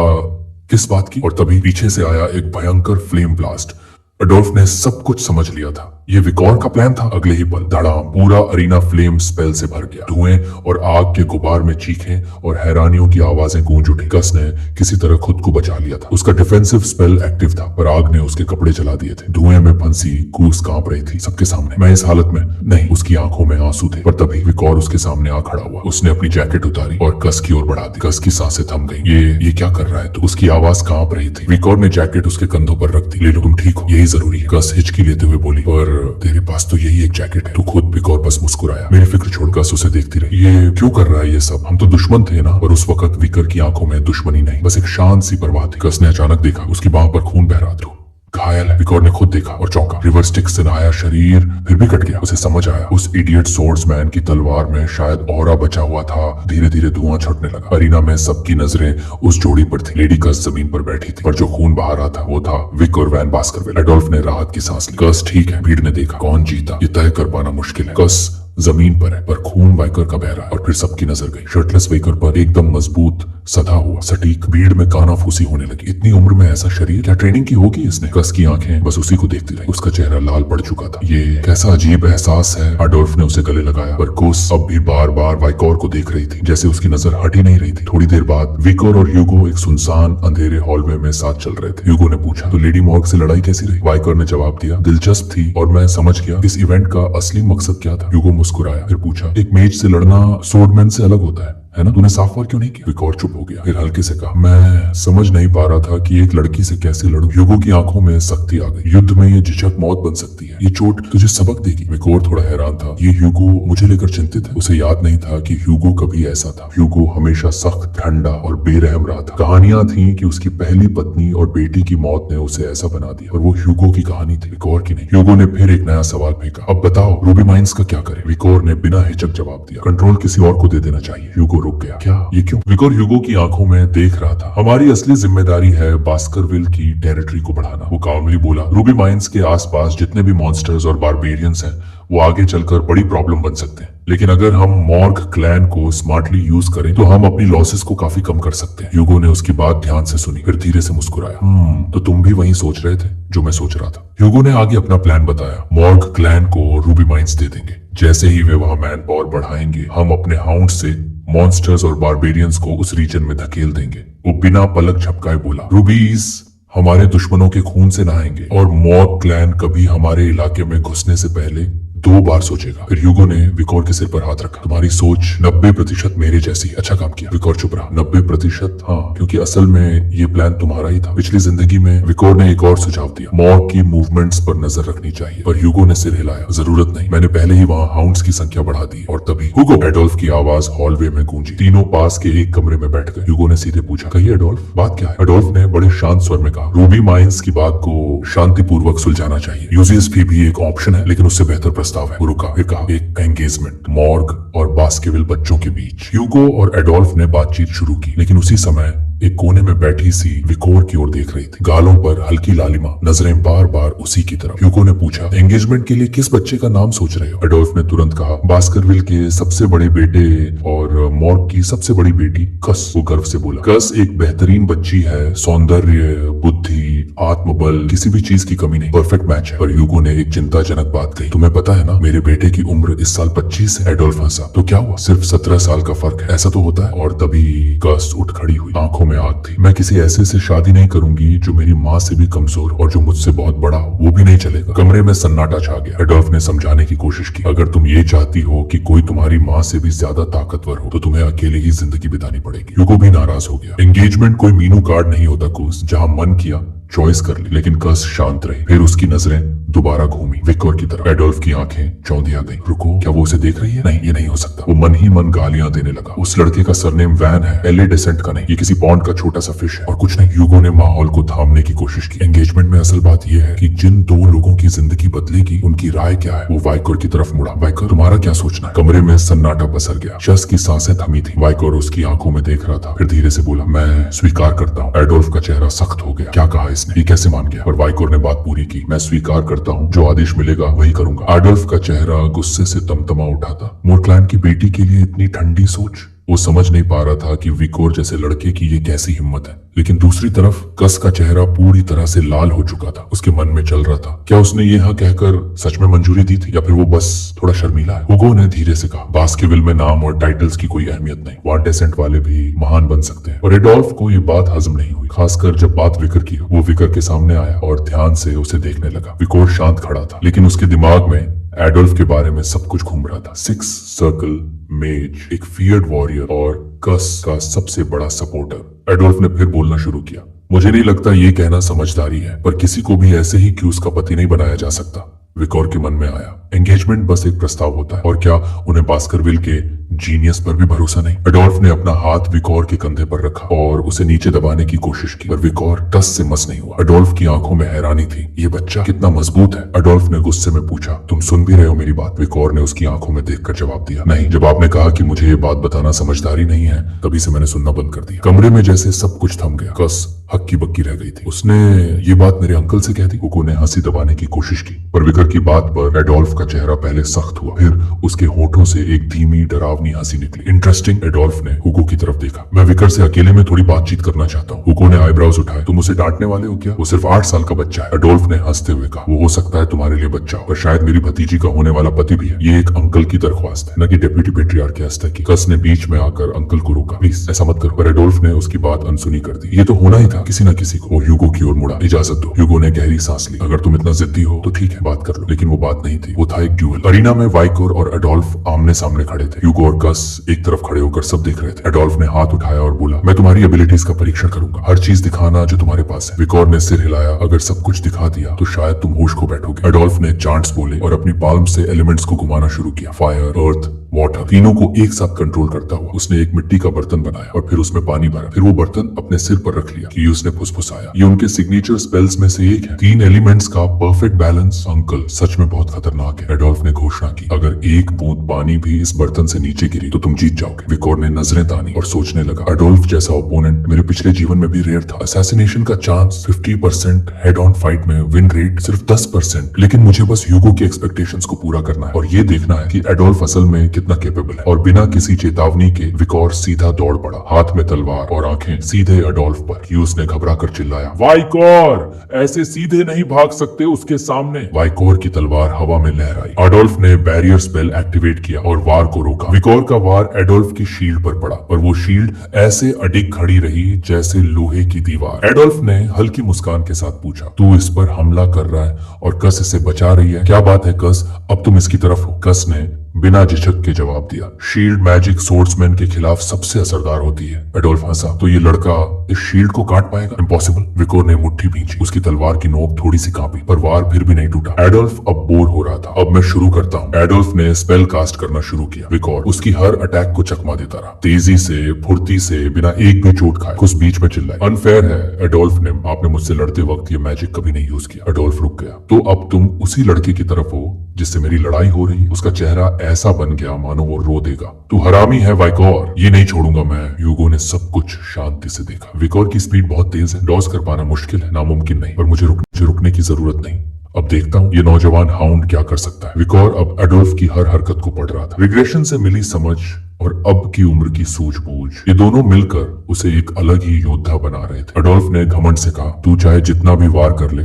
किस बात की? और तभी पीछे से आया एक भयंकर फ्लेम ब्लास्ट। एडोल्फ ने सब कुछ समझ लिया था, ये विकोर का प्लान था। अगले ही पल धड़ाम, पूरा अरीना फ्लेम स्पेल से भर गया। धुएं और आग के गुबार में चीखें और हैरानियों की आवाजें गूंज उठी। कस ने किसी तरह खुद को बचा लिया था। उसका डिफेंसिव स्पेल एक्टिव था, पर आग ने उसके कपड़े जला दिए थे। धुएं में फंसी कूस कांप रही थी सबके सामने। मैं इस हालत में नहीं। उसकी आंखों में आंसू थे। पर तभी विकोर उसके सामने आ खड़ा हुआ। उसने अपनी जैकेट उतारी और कस की ओर बढ़ा दी। कस की सांसें थम गई। ये क्या कर रहा है तू? उसकी आवाज कांप रही थी। विकोर ने जैकेट उसके कंधों पर रख दी। ले लो, तुम ठीक हो, यही जरूरी है। कस हिचकी लेते हुए बोली, पर तेरे पास तो यही एक जैकेट है। तू खुद। विकोर बस मुस्कुराया। मेरी फिक्र छोड़। कस उसे देखती रही। ये क्यों कर रहा है ये सब? हम तो दुश्मन थे ना। और उस वक्त विकर की आंखों में दुश्मनी नहीं, बस एक शांत सी परवाह थी। कस ने अचानक देखा, उसकी बांह पर खून बह रहा था। घायल है। विकोर ने खुद देखा और चौंका। रिवर स्टिक से नहाया शरीर फिर भी कट गया। उसे समझ आया, उस इडियट सोर्समैन की तलवार में शायद ऑरा बचा हुआ था। धीरे धीरे धुआं छूटने लगा। अरीना में सबकी नजरें उस जोड़ी पर थी। लेडी कस जमीन पर बैठी थी, पर जो खून बहा रहा था वो था विक और वैन बास्करविल। एडोल्फ ने राहत की सांस ली। कस ठीक है। भीड़ ने देखा। कौन जीता ये तय कर पाना मुश्किल है। कस जमीन पर है, पर खून वाइकर का बह रहा है। और फिर सबकी नजर गई शर्टलेस वाइकर पर, एकदम मजबूत, सधा हुआ, सटीक। भीड़ में कानाफूसी होने लगी। इतनी उम्र में ऐसा शरीर, क्या ट्रेनिंग की होगी इसने? कस की आंखें बस उसी को देखती रही। उसका चेहरा लाल पड़ चुका था। ये कैसा अजीब एहसास है। एडोल्फ ने उसे गले लगाया, पर कोस अब भी बार बार वाइकोर को देख रही थी, जैसे उसकी नजर हट ही नहीं रही थी। थोड़ी देर बाद विकोर और ह्यूगो एक सुनसान अंधेरे हॉलवे में साथ चल रहे थे। ह्यूगो ने पूछा, तो लेडी मॉर्ग से लड़ाई कैसी रही? वाइकोर ने जवाब दिया, दिलचस्प थी और मैं समझ गया इस इवेंट का असली मकसद क्या था। ह्यूगो मुस्कुराया, फिर पूछा, एक मेज से लड़ना स्वॉर्डमैन से अलग होता है ना? तूने साफ वार क्यों नहीं किया? विकोर चुप हो गया, फिर हल्के से कहा, मैं समझ नहीं पा रहा था कि एक लड़की से कैसे लड़ूं। ह्यूगो की आंखों में सख्ती आ गई। युद्ध में ये झिझक मौत बन सकती है। ये चोट तुझे सबक देगी। विकोर थोड़ा हैरान था। ये ह्यूगो मुझे लेकर चिंतित है। उसे याद नहीं था कि ह्यूगो कभी ऐसा था। ह्यूगो हमेशा सख्त, ठंडा और बेरहम रहा था। कहानियां थी कि उसकी पहली पत्नी और बेटी की मौत ने उसे ऐसा बना दिया, और वो ह्यूगो की कहानी थी, विकोर की नहीं। ह्यूगो ने फिर एक नया सवाल फेंका, अब बताओ रूबी माइंस का क्या करे? विकोर ने बिना हिचक जवाब दिया, कंट्रोल किसी और को दे देना चाहिए। ह्यूगो रुक गया। क्या? ये क्यों? विकोर ह्यूगो की आंखों में देख रहा था। हमारी असली जिम्मेदारी है बास्करविल की टेरिटरी को बढ़ाना। वो कामली बोला, रूबी माइंस के आसपास जितने भी मॉन्स्टर्स और बारबेरियंस हैं वो आगे चलकर बड़ी प्रॉब्लम बन सकते हैं, लेकिन अगर हम मॉर्ग क्लैन को स्मार्टली यूज करें तो हम अपनी लॉसेस को काफी कम कर सकते हैं। ह्यूगो ने उसकी बात ध्यान से सुनी, फिर धीरे से मुस्कुराया। तो तुम भी वही सोच रहे थे जो मैं सोच रहा था। ह्यूगो ने आगे अपना प्लान बताया। मॉर्ग क्लैन को रूबी माइंस दे देंगे। जैसे ही वे वहां मैन पावर बढ़ाएंगे, हम अपने हाउंड से मॉन्स्टर्स और बारबेरियंस को उस रीजन में धकेल देंगे। वो बिना पलक झपकाए बोला, रूबीज हमारे दुश्मनों के खून से नहाएंगे और मॉर्ग क्लैन कभी हमारे इलाके में घुसने से पहले 2 बार सोचेगा। फिर ह्यूगो ने विकोर के सिर पर हाथ रखा। तुम्हारी सोच 90% मेरे जैसी। अच्छा काम किया। विकोर चुप रहा। 90%? हाँ, क्योंकि असल में ये प्लान तुम्हारा ही था। पिछली जिंदगी में विकोर ने एक और सुझाव दिया, मॉर्ग की मूवमेंट्स पर नजर रखनी चाहिए, पर ह्यूगो ने सिर हिलाया। जरूरत नहीं, मैंने पहले ही वहाँ हाउंड्स की संख्या बढ़ा दी। और तभी ह्यूगो, एडोल्फ की आवाज हॉलवे में गूंजी। तीनों पास के एक कमरे में बैठ गए। ह्यूगो ने सीधे पूछा, कहिए एडोल्फ, बात क्या है? एडोल्फ ने बड़े शांत स्वर में कहा, रूबी माइंस की बात को शांतिपूर्वक सुलझाना चाहिए। यूजीएसपी भी एक ऑप्शन है, लेकिन उससे बेहतर प्रस्ताव है। वो रुका, फिर कहा, एक एंगेजमेंट मॉर्ग और बास्केविल बच्चों के बीच। ह्यूगो और एडोल्फ ने बातचीत शुरू की, लेकिन उसी समय एक कोने में बैठी सी विकोर की ओर देख रही थी। गालों पर हल्की लालिमा, नजरें बार बार उसी की तरफ। ह्यूगो ने पूछा, एंगेजमेंट के लिए किस बच्चे का नाम सोच रहे हो? एडोल्फ ने तुरंत कहा, बास्करविल के सबसे बड़े बेटे और मॉर्ग की सबसे बड़ी बेटी कस। वो गर्व से बोला, कस एक बेहतरीन बच्ची है, सौंदर्य, बुद्धि, आत्मबल, किसी भी चीज की कमी नहीं, परफेक्ट मैच है। पर ह्यूगो ने एक चिंताजनक बात कही, तुम्हें पता है ना मेरे बेटे की उम्र इस साल 25 है। एडोल्फ हंसा, तो क्या हुआ? सिर्फ 17 साल का फर्क है, ऐसा तो होता है। और तभी कस उठ खड़ी हुई, आंखों में आग थी। मैं किसी ऐसे से शादी नहीं करूंगी जो मेरी माँ से भी कमजोर और जो मुझसे बहुत बड़ा हो, वो भी नहीं चलेगा। कमरे में सन्नाटा छा गया। एडोल्फ ने समझाने की कोशिश की, अगर तुम ये चाहती हो कि कोई तुम्हारी माँ से भी ज्यादा ताकतवर हो तो तुम्हें अकेले ही जिंदगी बितानी पड़ेगी। ह्यूगो भी नाराज हो गया। एंगेजमेंट कोई मीनू कार्ड नहीं होता कोस, जहाँ मन किया चॉइस कर ली, लेकिन कस शांत रही। फिर उसकी नजरें दोबारा घूमी विक्टर की तरफ। एडोल्फ की आंखें चौंधिया गई। रुको, क्या वो उसे देख रही है? नहीं, ये नहीं हो सकता। वो मन ही मन गालियां देने लगा। उस लड़के का सरनेम वैन है, एलए डेसेंट का नहीं। ये किसी पॉन्ड का छोटा सा फिश है और कुछ नहीं। ह्यूगो ने माहौल को थामने की कोशिश की। एंगेजमेंट में असल बात यह है कि जिन दो लोगों की जिंदगी बदलेगी उनकी राय क्या है। वो वाइकर की तरफ मुड़ा। वाइकर, तुम्हारा क्या सोचना है? कमरे में सन्नाटा पसर गया। शख्स की सांसें थमी थी। वाइकर उसकी आंखों में देख रहा था। फिर धीरे से बोला, मैं स्वीकार करता हूँ। एडोल्फ का चेहरा सख्त हो गया। क्या कहा इसने? ये कैसे मान गया? और वाइकर ने बात पूरी की। मैं स्वीकार करता हूँ, जो आदेश मिलेगा वही करूंगा। एडोल्फ का चेहरा गुस्से से तमतमा उठा था। मोरक्लैन की बेटी के लिए इतनी ठंडी सोच। वो समझ नहीं पा रहा था कि विकोर जैसे लड़के की ये कैसी हिम्मत है। लेकिन दूसरी तरफ कस का चेहरा पूरी तरह से लाल हो चुका था। उसके मन में चल रहा था, क्या उसने ये हाँ कहकर सच में मंजूरी दी थी या फिर वो बस थोड़ा शर्मीला है? हुगो ने धीरे से कहा, बास्केविल में नाम और टाइटल्स की कोई अहमियत नहीं। वहाँ डेसेंट वाले भी महान बन सकते हैं। और एडोल्फ को ये बात हजम नहीं हुई, खासकर जब बात विकर की। वो विकर के सामने आया और ध्यान से उसे देखने लगा। विकोर शांत खड़ा था, लेकिन उसके दिमाग में एडोल्फ के बारे में सब कुछ घूम रहा था। 6 सर्कल, मेज, एक फियर्ड वॉरियर और कस का सबसे बड़ा सपोर्टर। एडोल्फ ने फिर बोलना शुरू किया, मुझे नहीं लगता ये कहना समझदारी है, पर किसी को भी ऐसे ही क्यूज का पति नहीं बनाया जा सकता। विकोर के मन में आया, एंगेजमेंट बस एक प्रस्ताव होता है, और क्या उन्हें बास्करविल के जीनियस पर भी भरोसा नहीं? एडोल्फ ने अपना हाथ विकोर के कंधे पर रखा और उसे नीचे दबाने की कोशिश की, पर विकोर टस से मस नहीं हुआ। एडोल्फ की आंखों में हैरानी थी, ये बच्चा कितना मजबूत है। एडोल्फ ने गुस्से में पूछा, तुम सुन भी रहे हो मेरी बात? विकोर ने उसकी आंखों में देखकर जवाब दिया, नहीं। जब आपने कहा कि मुझे ये बात बताना समझदारी नहीं है, तभी से मैंने सुनना बंद कर दिया। कमरे में जैसे सब कुछ थम गया। कस हक्की बक्की रह गई थी। उसने ये बात मेरे अंकल से कह दी। हुगो ने हंसी दबाने की कोशिश की, पर विकर की बात पर एडोल्फ का चेहरा पहले सख्त हुआ, फिर उसके होठों से एक धीमी डरावनी हंसी निकली। इंटरेस्टिंग। एडोल्फ ने हुगो की तरफ देखा। मैं विकर से अकेले में थोड़ी बातचीत करना चाहता हूँ। हुगो ने आईब्राउज उठाए। तुम उसे डांटने वाले हो क्या? वो सिर्फ 8 साल का बच्चा है। एडोल्फ ने हंसते हुए कहा, वो हो सकता है तुम्हारे लिए बच्चा हो, पर शायद मेरी भतीजी का होने वाला पति भी है। ये एक अंकल की दरख्वास्त है, न कि डेप्यूटी पेट्रियार्क की हस्ता की। कस ने बीच में आकर अंकल को रोका, प्लीज ऐसा मत करो। पर एडोल्फ ने उसकी बात अनसुनी कर दी। ये तो होना ही था किसी न किसी को। वो ह्यूगो की ओर मुड़ा। इजाजत दो। ह्यूगो ने गहरी सांस ली। अगर तुम इतना जिद्दी हो तो ठीक है, बात कर लो। लेकिन वो बात नहीं थी, वो था एक ड्यूअल। अरीना में वाइकोर और एडोल्फ आमने सामने खड़े थे। ह्यूगो और कस एक तरफ खड़े होकर सब देख रहे थे। एडोल्फ ने हाथ उठाया और बोला, मैं तुम्हारी एबिलिटीज का परीक्षण करूंगा, हर चीज दिखाना जो तुम्हारे पास है। विकोर ने सिर हिलाया, अगर सब कुछ दिखा दिया तो शायद तुम होश को बैठोगे। एडोल्फ ने चांट्स बोले और अपनी पाल्म से एलिमेंट्स को घुमाना शुरू किया। फायर, अर्थ, वाटर, तीनों को एक साथ कंट्रोल करता हुआ उसने एक मिट्टी का बर्तन बनाया और फिर उसमें पानी भरा। फिर वो बर्तन अपने सिर पर रख लिया कि उसने फुसफुसाया। ये उनके सिग्नेचर स्पेल्स में से एक है। 3 एलिमेंट्स का परफेक्ट बैलेंस। अंकल सच में बहुत खतरनाक है, एडोल्फ ने घोषणा की। अगर एक बूंद पानी भी इस बर्तन से नीचे गिरी तो तुम जीत जाओगे। विकोर ने नजरें तानी और सोचने लगा, एडोल्फ जैसा ओपोनेंट मेरे पिछले जीवन में भी रेयर था। असैसिनेशन का चांस 50%, हेड ऑन फाइट में विन रेट सिर्फ 10%। लेकिन मुझे बस ह्यूगो की एक्सपेक्टेशंस को पूरा करना है और ये देखना है कि एडोल्फ असल में कितना कैपेबल है। और बिना किसी चेतावनी के विकोर सीधा दौड़ पड़ा, हाथ में तलवार और आंखें सीधे एडोल्फ पर। ह्यूज ने घबरा कर चिल्लाया, वाइकोर ऐसे सीधे नहीं भाग सकते उसके सामने। वाइकोर की तलवार हवा में लहराई। एडोल्फ ने बैरियर स्पेल एक्टिवेट किया और वार को रोका। विकोर का वार एडोल्फ की शील्ड पर पड़ा और वो शील्ड ऐसे अडिग खड़ी रही जैसे लोहे की दीवार। एडोल्फ ने हल्की मुस्कान के साथ पूछा, तू इस पर हमला कर रहा है और कस इसे बचा रही है, क्या बात है कस, अब तुम इसकी तरफ हो? कस ने बिना झिझक के जवाब दिया, शील्ड मैजिक सोर्ड्समैन के खिलाफ सबसे असरदार होती है। एडोल्फ हंसा, तो ये लड़का इस शील्ड को काट पाएगा? इम्पॉसिबल। विकोर ने मुट्ठी भींची। उसकी तलवार की नोक थोड़ी सी कांपी, पर वार फिर भी नहीं टूटा। एडोल्फ अब बोर हो रहा था। अब मैं शुरू करता हूँ। एडोल्फ ने स्पेल कास्ट करना शुरू किया। विकोर उसकी हर अटैक को चकमा देता रहा, तेजी से, फुर्ती से, बिना एक भी चोट खाए। कुछ बीच में चिल्लाए, अनफेयर है एडोल्फ ने, आपने मुझसे लड़ते वक्त ये मैजिक कभी नहीं यूज किया। एडोल्फ रुक गया। तो अब तुम उसी लड़के की तरफ हो जिससे मेरी लड़ाई हो रही। उसका चेहरा ऐसा बन गया मानो वो रो देगा। तू हरामी है वाइकोर, ये नहीं छोड़ूंगा मैं। ह्यूगो ने सब कुछ शांति से देखा। विकोर की स्पीड बहुत तेज है, डॉज कर पाना मुश्किल है, नामुमकिन नहीं, पर मुझे रुकने की जरूरत नहीं। अब देखता हूँ ये नौजवान हाउंड क्या कर सकता है। विकोर अब एडोल्फ की हर हरकत को पढ़ रहा था। रिग्रेशन से मिली समझ और अब की उम्र की सूझबूझ, ये दोनों मिलकर उसे एक अलग ही योद्धा बना रहे थे। एडोल्फ ने घमंड से कहा, तू चाहे जितना भी वार कर ले,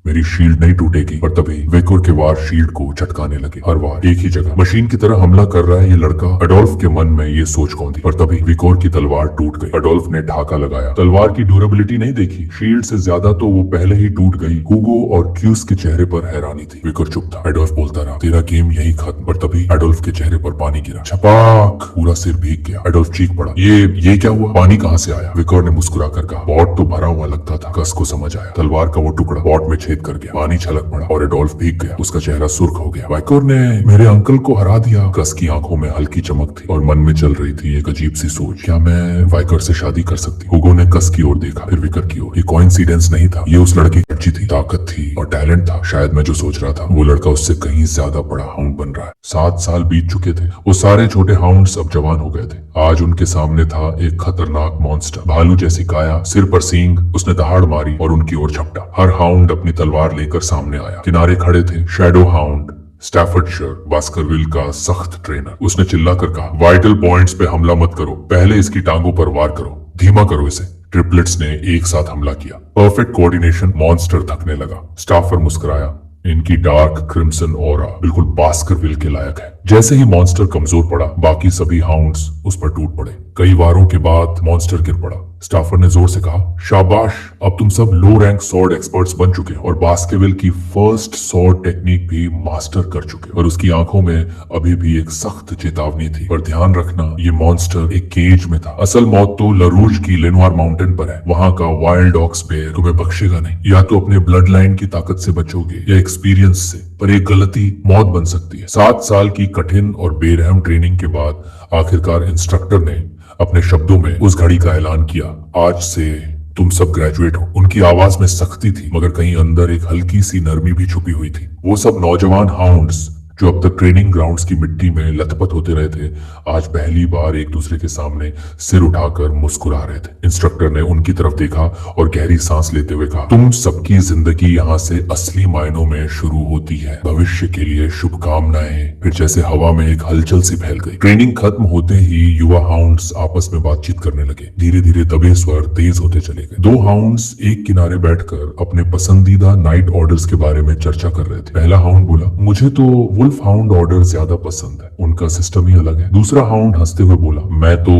मेरी शील्ड नहीं टूटेगी। और तभी विकोर के वार शील्ड को चटकाने लगे। हर वार एक ही जगह मशीन की तरह हमला कर रहा है ये लड़का। अडोल्फ के मन में ये सोच कौंधी। और तभी विकोर की तलवार टूट गई। अडोल्फ ने ठाका लगाया। तलवार की ड्यूरेबिलिटी नहीं देखी, शील्ड से ज्यादा तो वो पहले ही टूट गई। हुगो और क्यूस के चेहरे पर हैरानी थी। विकोर चुप था। अडोल्फ बोलता रहा, तेरा गेम यही खत्म। और तभी अडोल्फ के चेहरे पर पानी गिरा। छपाक, पूरा सिर भीग गया। अडोल्फ चीख पड़ा, ये क्या हुआ? पानी कहाँ से आया? विकोर ने मुस्कुरा कर कहा, पॉट तो भरा हुआ लगता था। कस को समझ आया। तलवार का वो टुकड़ा पॉट में छेद कर गया। पानी छलक पड़ा और एडोल्फ भीग गया। उसका चेहरा सुर्ख हो गया। वाइकोर ने मेरे अंकल को हरा दिया। कस की आंखों में हल्की चमक थी और मन में चल रही थी एक अजीब सी सोच, क्या मैं वाइकोर से शादी कर सकती? हुगो ने कस की ओर देखा, फिर विकर की ओर। ये कोइंसिडेंस नहीं था, ये उस लड़के की अच्छी थी, ताकत थी और टैलेंट था। शायद मैं जो सोच रहा था वो लड़का उससे कहीं ज्यादा बड़ा हाउंड बन रहा है। 7 साल बीत चुके थे। वो सारे छोटे हाउंड्स अब जवान हो गए थे। आज उनके सामने था एक खतरनाक मॉन्स्टर, भालू जैसी काया, सिर पर सींग। उसने दहाड़ मारी और उनकी ओर झपटा। हर हाउंड अपनी तलवार लेकर सामने आया। किनारे खड़े थे शैडो हाउंड, स्टैफर्डशायर बास्करविल का सख्त ट्रेनर। उसने चिल्लाकर कहा, वाइटल पॉइंट्स पे हमला मत करो, पहले इसकी टांगों पर वार करो, धीमा करो इसे। ट्रिपलेट्स ने एक साथ हमला किया। Perfect coordination. मॉन्स्टर थकने लगा। स्टाफर मुस्कुराया, इनकी डार्क क्रिम्सन ऑरा बिल्कुल बास्करविल के लायक है। जैसे ही मॉन्स्टर कमजोर पड़ा, बाकी सभी हाउंड्स उस पर टूट पड़े। कई वारों के बाद मॉन्स्टर गिर पड़ा। स्टाफर ने जोर से कहा, शाबाश, अब तुम सब लो रैंक स्वॉर्ड एक्सपर्ट्स बन चुके हो और बास्करविल की फर्स्ट स्वॉर्ड टेक्निक भी मास्टर कर चुके। और उसकी आंखों में अभी भी एक सख्त चेतावनी थी। और ध्यान रखना, ये मॉन्स्टर एक केज में था। असल मौत तो लरूज की लेनवार माउंटेन पर है। वहां का वाइल्ड ऑक्स बेयर तुम्हें बख्शेगा नहीं। या तो अपने ब्लड लाइन की ताकत से बचोगे या एक्सपीरियंस से, पर एक गलती मौत बन सकती है। 7 साल की कठिन और बेरहम ट्रेनिंग के बाद आखिरकार इंस्ट्रक्टर ने अपने शब्दों में उस घड़ी का ऐलान किया, आज से तुम सब ग्रेजुएट हो। उनकी आवाज में सख्ती थी, मगर कहीं अंदर एक हल्की सी नरमी भी छुपी हुई थी। वो सब नौजवान हाउंड्स जो अब तक ट्रेनिंग ग्राउंड्स की मिट्टी में लथपथ होते रहे थे, आज पहली बार एक दूसरे के सामने सिर उठाकर मुस्कुरा रहे थे। इंस्ट्रक्टर ने उनकी तरफ देखा और गहरी सांस लेते हुए कहा, तुम सबकी जिंदगी यहाँ से असली मायनों में शुरू होती है। भविष्य के लिए शुभकामनाएं। फिर जैसे हवा में एक हलचल सी फैल गई। ट्रेनिंग खत्म होते ही युवा हाउंड्स आपस में बातचीत करने लगे। धीरे धीरे दबे स्वर तेज होते चले गए। 2 हाउंड्स एक किनारे बैठकर अपने पसंदीदा नाइट ऑर्डर्स के बारे में चर्चा कर रहे थे। पहला हाउंड बोला, मुझे तो वुल्फ हाउंड ऑर्डर ज्यादा पसंद है, उनका सिस्टम ही अलग है। दूसरा हाउंड हंसते हुए बोला, मैं तो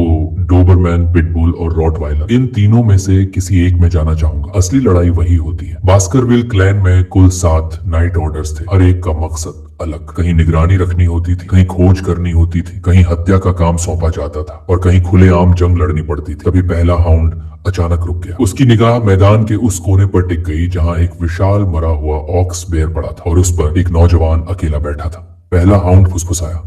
डोबरमैन, पिटबुल और रॉटवाइलर, इन तीनों में से किसी एक में जाना चाहूंगा। असली लड़ाई वही होती है। बास्करविल क्लैन में कुल 7 नाइट ऑर्डर्स थे, हर एक का मकसद अलग। कहीं निगरानी रखनी होती थी, कहीं खोज करनी होती थी, कहीं हत्या का काम सौंपा जाता था और कहीं खुलेआम जंग लड़नी पड़ती थी। कभी पहला हाउंड अचानक रुक गया। उसकी निगाह मैदान के उस कोने पर टिक गई जहां एक विशाल मरा हुआ ऑक्स बेयर पड़ा था और उस पर एक नौजवान अकेला बैठा था। पहला हाउंड फुसफुसाया,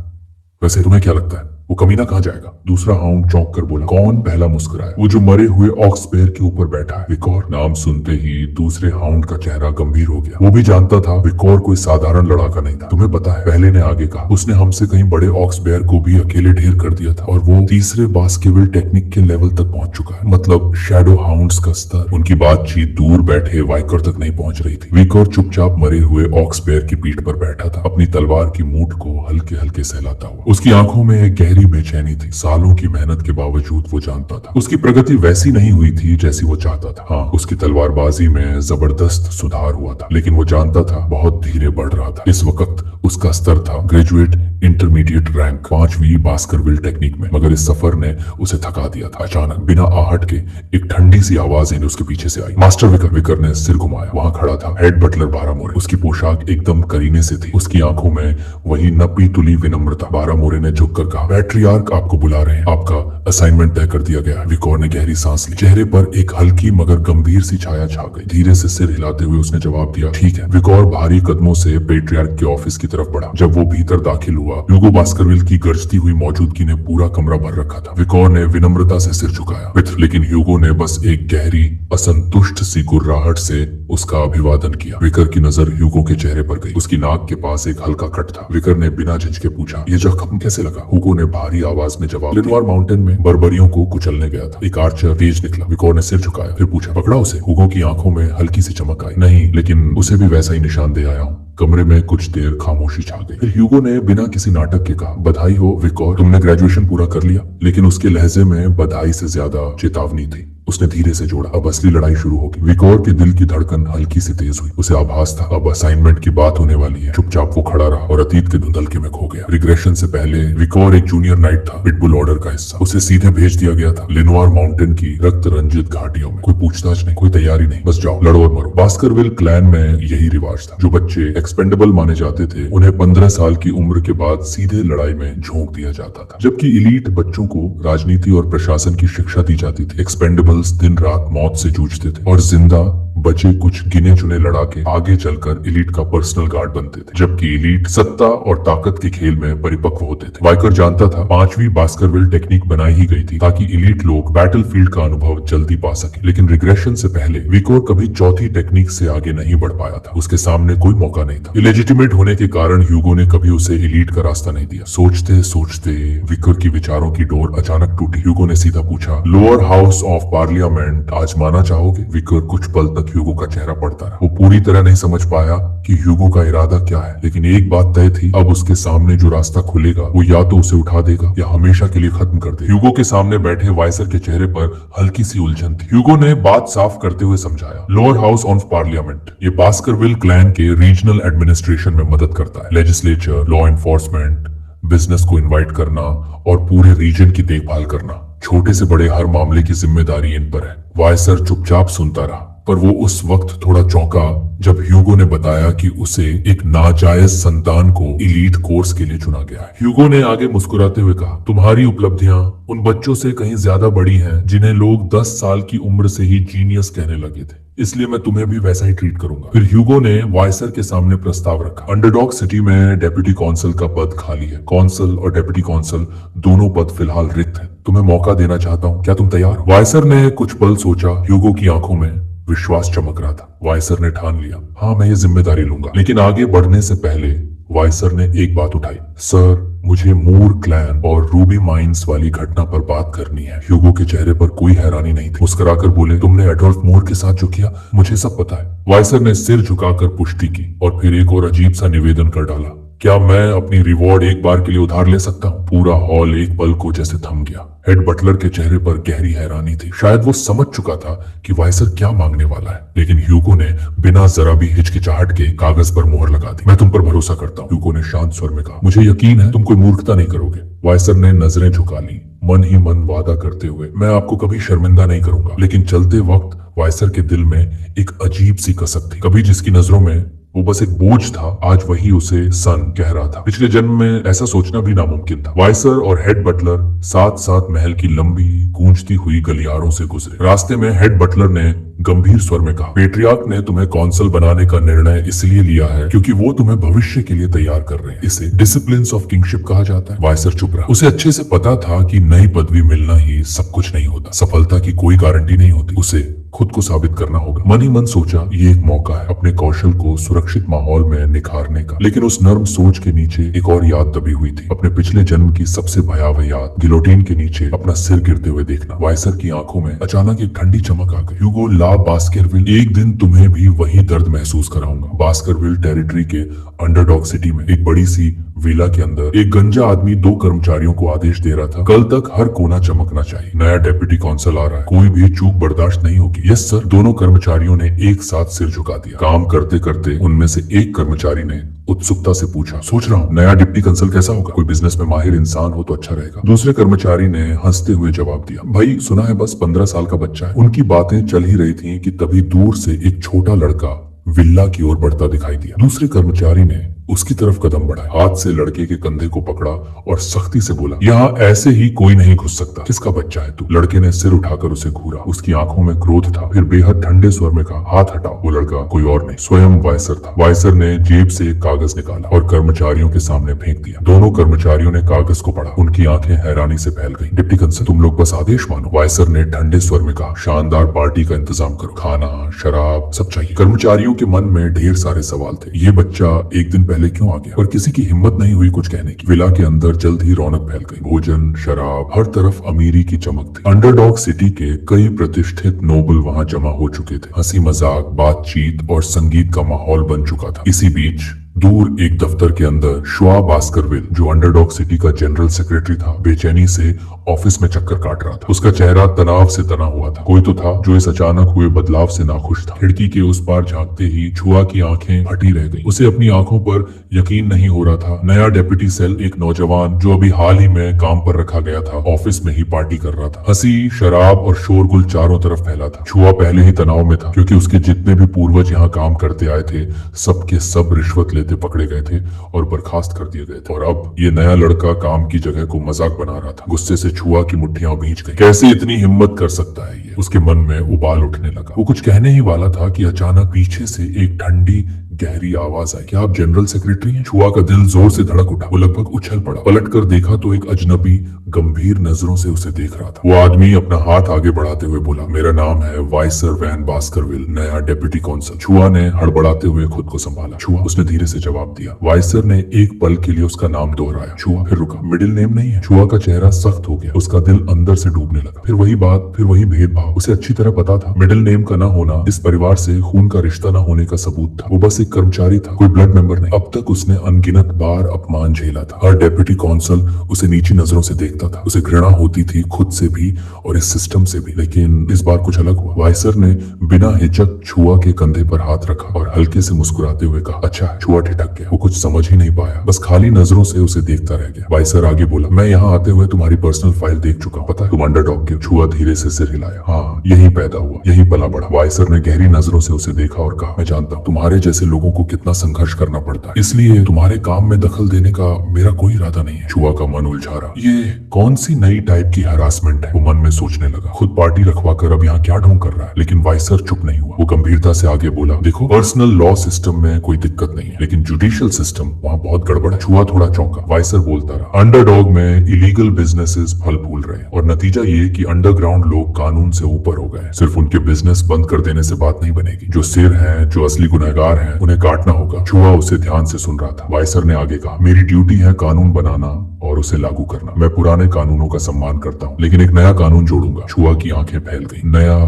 वैसे तुम्हें क्या लगता है वो कमीना कहाँ जाएगा? दूसरा हाउंड चौंक कर बोला, कौन? पहला मुस्कुराया, वो जो मरे हुए ऑक्स बेयर के ऊपर बैठा है। विकोर। नाम सुनते ही दूसरे हाउंड का चेहरा गंभीर हो गया। वो भी जानता था विकोर कोई साधारण लड़ाका नहीं था। तुम्हें पता है, पहले ने आगे कहा, उसने हमसे कहीं बड़े ऑक्स बेयर को भी अकेले ढेर कर दिया था और वो तीसरे बास्केविल टेक्निक के लेवल तक पहुंच चुका है। मतलब शैडो हाउंड्स का स्तर। उनकी बातचीत दूर बैठे वाइकर तक नहीं पहुंच रही थी। विकोर चुपचाप मरे हुए ऑक्स बेयर की पीठ पर बैठा था, अपनी तलवार की मूठ को हल्के हल्के सहलाता हुआ। उसकी आंखों में एक गहरी बेचैनी थी। सालों की मेहनत के बावजूद वो जानता था उसकी प्रगति वैसी नहीं हुई थी जैसी वो चाहता था। हाँ, उसकी तलवारबाजी में जबरदस्त सुधार हुआ था, लेकिन वो जानता था बहुत धीरे बढ़ रहा था। इस वक्त उसका स्तर था ग्रेजुएट इंटरमीडिएट रैंक 5वीं बास्करविल टेक्निक में। मगर इस सफर ने उसे थका दिया था। अचानक बिना आहट के एक ठंडी सी आवाज उसके पीछे से आई, मास्टर विकर। विकर ने सिर घुमाया। वहां खड़ा था हेड बटलर बारामोरे। उसकी पोशाक एकदम करीने से थी, उसकी आंखों में वही नपी तुली विनम्रता। बारामोरे ने झुककर कहा, पैट्रियार्क आपको बुला रहे हैं, आपका असाइनमेंट तय कर दिया गया। विकोर ने गहरी सांस ली। चेहरे पर एक हल्की मगर गंभीर सी छाया छा गई। धीरे से सिर हिलाते हुए उसने जवाब दिया, ठीक है। विकोर भारी कदमों से पेट्रियार्क के ऑफिस की तरफ बढ़ा। जब वो भीतर दाखिल हुआ, ह्यूगो बास्करविल की गरजती हुई मौजूदगी ने पूरा कमरा भर रखा था। विकोर ने विनम्रता से सिर झुकाया, मित्र, लेकिन ह्यूगो ने बस एक गहरी असंतुष्ट सी गुर्राहट से उसका अभिवादन किया। विकर की नजर ह्यूगो के चेहरे पर गई। उसकी नाक के पास एक हल्का कट था। विकर ने बिना झिझके पूछा, ये जख्म कैसे लगा? ह्यूगो ने भारी आवाज में जवाब, लेनवार माउंटेन में बर्बरियों को कुचलने गया था। एक आर्चर तेज निकला। विकोर ने सिर झुकाया, फिर पूछा, पकड़ा उसे? ह्यूगो की आंखों में हल्की सी चमक आई, नहीं, लेकिन उसे भी वैसा ही निशान दे आया हूँ। कमरे में कुछ देर खामोशी छा गई। फिर ह्यूगो ने बिना किसी नाटक के कहा, बधाई हो विकोर, तुमने ग्रेजुएशन पूरा कर लिया। लेकिन उसके लहजे में बधाई से ज्यादा चेतावनी थी। उसने धीरे से जोड़ा। अब असली लड़ाई शुरू होगी। विकोर के दिल की धड़कन हल्की सी तेज हुई। उसे आभास था अब असाइनमेंट की बात होने वाली है। चुपचाप वो खड़ा रहा और अतीत के धुंधलके में खो गया। रिग्रेशन से पहले विकोर एक जूनियर नाइट था, पिटबुल ऑर्डर का हिस्सा। उसे सीधे भेज दिया गया था लिनोआर माउंटेन की रक्त रंजित घाटियों में। कोई पूछताछ नहीं, कोई तैयारी नहीं, बस जाओ, लड़ो और मरो। बास्करविल क्लैन में यही रिवाज था। जो बच्चे एक्सपेंडेबल माने जाते थे उन्हें 15 साल की उम्र के बाद सीधे लड़ाई में झोंक दिया जाता था, जबकि इलीट बच्चों को राजनीति और प्रशासन की शिक्षा दी जाती थी। एक्सपेंडेबल्स दिन रात मौत से जूझते थे और जिंदा बचे कुछ गिने चुने लड़ाके आगे चलकर इलीट का पर्सनल गार्ड बनते थे, जबकि इलीट सत्ता और ताकत के खेल में परिपक्व होते थे। वाइकर जानता था 5वीं बास्करविल टेक्निक बनाई ही गई थी ताकि इलीट लोग बैटलफील्ड का अनुभव जल्दी पा सके। लेकिन रिग्रेशन से पहले विकोर कभी चौथी टेक्निक से आगे नहीं बढ़ पाया था। उसके सामने कोई मौका नहीं था। इलेजिटिमेट होने के कारण ह्यूगो ने कभी उसे इलीट का रास्ता नहीं दिया। सोचते सोचते विकोर की विचारों की डोर अचानक टूटी। ह्यूगो ने सीधा पूछा, लोअर हाउस ऑफ पार्लियामेंट आजमाना चाहोगे? विकोर कुछ पल तक ह्यूगो का चेहरा पड़ता रहा। वो पूरी तरह नहीं समझ पाया कि ह्यूगो का इरादा क्या है, लेकिन एक बात तय थी, अब उसके सामने जो रास्ता खुलेगा वो या तो उसे उठा देगा या हमेशा के लिए खत्म कर देगा। ह्यूगो के सामने बैठे वाइसर के चेहरे पर हल्की सी उलझन थी। ह्यूगो ने बात साफ करते हुए समझाया, लोअर हाउस ऑफ पार्लियामेंट ये बास्करविल क्लैन के रीजनल एडमिनिस्ट्रेशन में मदद करता है। लेजिस्लेचर, लॉ एनफोर्समेंट, बिजनेस को इन्वाइट करना और पूरे रीजन की देखभाल करना। छोटे से बड़े हर मामले की जिम्मेदारी इन पर है। वाइसर चुपचाप सुनता रहा, पर वो उस वक्त थोड़ा चौंका जब ह्यूगो ने बताया कि उसे एक नाजायज संतान को इलीट कोर्स के लिए चुना गया है। ह्यूगो ने आगे मुस्कुराते हुए कहा, तुम्हारी उपलब्धियां उन बच्चों से कहीं ज्यादा बड़ी हैं जिन्हें लोग 10 साल की उम्र से ही जीनियस कहने लगे थे, इसलिए मैं तुम्हें भी वैसा ही ट्रीट करूंगा। फिर ह्यूगो ने वाइसर के सामने प्रस्ताव रखा, अंडरडॉग सिटी में डेप्यूटी काउंसिल का पद खाली है। काउंसिल और डेप्यूटी काउंसिल दोनों पद फिलहाल रिक्त हैं। तुम्हें मौका देना चाहता हूँ, क्या तुम तैयार हो? वाइसर ने कुछ पल सोचा। ह्यूगो की आंखों में विश्वास चमक रहा था। वाइसर ने ठान लिया, हाँ मैं ये जिम्मेदारी लूंगा। लेकिन आगे बढ़ने से पहले वाइसर ने एक बात उठाई, सर मुझे मूर क्लैन और रूबी माइंस वाली घटना पर बात करनी है। ह्यूगो के चेहरे पर कोई हैरानी नहीं थी। मुस्कुराकर बोले, तुमने एडोल्फ मूर के साथ जो किया मुझे सब पता है। वाइसर ने सिर झुकाकर पुष्टि की और फिर एक और अजीब सा निवेदन कर डाला, क्या मैं अपनी रिवॉर्ड एक बार के लिए उधार ले सकता हूँ? पूरा हॉल एक पल को जैसे थम गया। हेड बटलर के चेहरे पर गहरी हैरानी थी। शायद वो समझ चुका था कि वाइसर क्या मांगने वाला है, लेकिन ह्यूगो ने बिना जरा भी हिचकिचाहट के कागज पर मोहर लगा दी। मैं तुम पर भरोसा करता हूँ, ह्यूगो ने शांत स्वर में कहा। मुझे यकीन है तुम कोई मूर्खता नहीं करोगे। वाइसर ने नजरें झुका ली, मन ही मन वादा करते हुए, मैं आपको कभी शर्मिंदा नहीं करूंगा। लेकिन चलते वक्त वाइसर के दिल में एक अजीब सी कसक थी। कभी जिसकी नजरों में वो बस एक बोझ था, आज वही उसे सन कह रहा था। पिछले जन्म में ऐसा सोचना भी नामुमकिन था। वाइसर और हेड बटलर साथ साथ महल की लंबी गूंजती हुई गलियारों से गुजरे। रास्ते में हेड बटलर ने गंभीर स्वर में कहा, पेट्रियार्क ने तुम्हें कौंसल बनाने का निर्णय इसलिए लिया है क्योंकि वो तुम्हें भविष्य के लिए तैयार कर रहे हैं। इसे डिसिप्लिन ऑफ किंगशिप कहा जाता है। वाइसर चुप रहा। उसे अच्छे से पता था कि नई पदवी मिलना ही सब कुछ नहीं होता। सफलता की कोई गारंटी नहीं होती। उसे खुद को साबित करना होगा। मन ही मन सोचा, ये एक मौका है अपने कौशल को सुरक्षित माहौल में निखारने का। लेकिन उस नर्म सोच के नीचे एक और याद दबी हुई थी, अपने पिछले जन्म की सबसे भयावह याद, गिलोटिन के नीचे अपना सिर गिरते हुए देखना। वाइसर की आंखों में अचानक एक ठंडी चमक आ गई। ह्यूगो ला बास्करविल, एक दिन तुम्हें भी वही दर्द महसूस कराऊंगा। बास्करविल टेरिटरी के अंडरडॉग सिटी में एक बड़ी सी विला के अंदर एक गंजा आदमी 2 कर्मचारियों को आदेश दे रहा था, कल तक हर कोना चमकना चाहिए। नया डेप्यूटी काउंसिल आ रहा है, कोई भी चूक बर्दाश्त नहीं होगी। Yes sir. दोनों कर्मचारियों ने एक साथ सिर झुका दिया। काम करते करते उनमें से एक कर्मचारी ने उत्सुकता से पूछा, सोच रहा हूँ नया डिप्टी काउंसिल कैसा होगा, कोई बिजनेस में माहिर इंसान हो तो अच्छा रहेगा। दूसरे कर्मचारी ने हंसते हुए जवाब दिया, भाई सुना है बस 15 साल का बच्चा है। उनकी बातें चल ही रही थी कि तभी दूर से एक छोटा लड़का विला की ओर बढ़ता दिखाई दिया। दूसरे कर्मचारी ने उसकी तरफ कदम बढ़ाया, हाथ से लड़के के कंधे को पकड़ा और सख्ती से बोला, यहाँ ऐसे ही कोई नहीं घुस सकता। किसका बच्चा है तू? लड़के ने सिर उठाकर उसे घूरा। उसकी आंखों में क्रोध था। फिर बेहद ठंडे स्वर में कहा, हाथ हटाओ। वो लड़का कोई और नहीं, स्वयं वाइसर था। वाइसर ने जेब से एक कागज निकाला और कर्मचारियों के सामने फेंक दिया। दोनों कर्मचारियों ने कागज को पढ़ा। उनकी आंखें हैरानी से फैल गई। डिप्टी काउंसिल, तुम लोग बस आदेश मानो। वाइसर ने ठंडे स्वर में कहा, शानदार पार्टी का इंतजाम करो, खाना शराब सब चाहिए। कर्मचारियों के मन में ढेर सारे सवाल थे। ये बच्चा एक दिन पहले क्यों आ गया? पर किसी की हिम्मत नहीं हुई कुछ कहने की। विला के अंदर जल्द ही रौनक फैल गई। भोजन, शराब, हर तरफ अमीरी की चमक थी। अंडरडॉग सिटी के कई प्रतिष्ठित नोबल वहां जमा हो चुके थे। हंसी मजाक, बातचीत और संगीत का माहौल बन चुका था। इसी बीच दूर एक दफ्तर के अंदर शुआ बास्करविल, जो अंडरडॉग सिटी का जनरल सेक्रेटरी था, बेचैनी से ऑफिस में चक्कर काट रहा था। उसका चेहरा तनाव से तना हुआ था। कोई तो था जो इस अचानक हुए बदलाव से नाखुश था। खिड़की के उस पार झांकते ही छुआ की आंखें फटी रह गई। उसे अपनी आंखों पर यकीन नहीं हो रहा था। नया डेप्यूटी सेल, एक नौजवान जो अभी हाल ही में काम पर रखा गया था, ऑफिस में ही पार्टी कर रहा था। हंसी, शराब और शोरगुल चारों तरफ फैला था। छुआ पहले ही तनाव में था, क्योंकि उसके जितने भी पूर्वज यहाँ काम करते आए थे, सबके सब रिश्वत लेते पकड़े गए थे और बर्खास्त कर दिए गए थे। और अब ये नया लड़का काम की जगह को मजाक बना रहा था। गुस्से से छुआ की मुट्ठियां भींच गई। कैसे इतनी हिम्मत कर सकता है ये? उसके मन में उबाल उठने लगा। वो कुछ कहने ही वाला था कि अचानक पीछे से एक ठंडी गहरी आवाज आई, क्या आप जनरल सेक्रेटरी हैं? छुआ का दिल जोर से धड़क उठा। वो लगभग उछल पड़ा। पलट कर देखा तो एक अजनबी गंभीर नजरों से उसे देख रहा था। वो आदमी अपना हाथ आगे बढ़ाते हुए बोला, मेरा नाम है वाइसर वैन बास्करविल, नया डेप्यूटी काउंसिल। छुआ ने हड़बड़ाते हुए खुद को संभाला। छुआ, उसने धीरे से जवाब दिया। वाइसर ने एक पल के लिए उसका नाम दोहराया। छुआ फिर रुका। मिडिल नेम नहीं है? छुआ का चेहरा सख्त हो गया। उसका दिल अंदर से डूबने लगा। फिर वही बात, फिर वही भेदभाव। उसे अच्छी तरह पता था मिडिल नेम का ना होना इस परिवार से खून का रिश्ता न होने का सबूत था। वो बस एक कर्मचारी था, कोई ब्लड मेंबर नहीं। अब तक उसने अनगिनत बार अपमान झेला था। हर डेप्यूटी काउंसिल उसे नीची नजरों से देखता था। उसे घृणा होती थी, खुद से भी और इस सिस्टम से भी। लेकिन इस बार कुछ अलग हुआ। वाइसर ने बिना हिचक छुआ के कंधे पर हाथ रखा और हल्के से मुस्कुराते हुए कहा, अच्छा है। छुआ ठिठक गया। वो कुछ समझ ही नहीं पाया, बस खाली नजरों से उसे देखता रह गया। वाइसर आगे बोला, मैं यहाँ आते हुए तुम्हारी पर्सनल फाइल देख चुका हूं। पता है तुम अंडरडॉग के? छुआ धीरे से सिर हिलाया। हाँ, यही पैदा हुआ, यही पला बढ़ा। वाइसर ने गहरी नजरों से उसे देखा और कहा, मैं जानता हूँ तुम्हारे जैसे लोगों को कितना संघर्ष करना पड़ता है, इसलिए तुम्हारे काम में दखल देने का मेरा कोई इरादा नहीं है। छुआ का मन उलझा रहा। ये कौन सी नई टाइप की हरासमेंट है? वो मन में सोचने लगा। खुद पार्टी रखवा कर अब यहाँ क्या ढोंग कर रहा है? लेकिन वाइसर चुप नहीं हुआ। वो गंभीरता से आगे बोला, देखो पर्सनल लॉ सिस्टम में कोई दिक्कत नहीं है, लेकिन जुडिशियल सिस्टम वहाँ बहुत गड़बड़ है। छुआ थोड़ा चौंका। वाइसर बोलता रहा, अंडरडॉग में इलीगल बिजनेसेस फल फूल रहे हैं और नतीजा ये कि अंडरग्राउंड लोग कानून से ऊपर हो गए। सिर्फ उनके बिजनेस बंद कर देने से बात नहीं बनेगी। जो सिर हैं, जो असली गुनहगार हैं, उन्हें काटना होगा। छुआ उसे ध्यान से सुन रहा था। वाइसर ने आगे कहा, मेरी ड्यूटी है कानून बनाना और उसे लागू करना। मैं पुराने कानूनों का सम्मान करता हूँ, लेकिन एक नया कानून जोड़ूंगा। छुआ की आंखें फैल गई। नया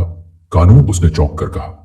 कानून? उसने चौंक कर कहा।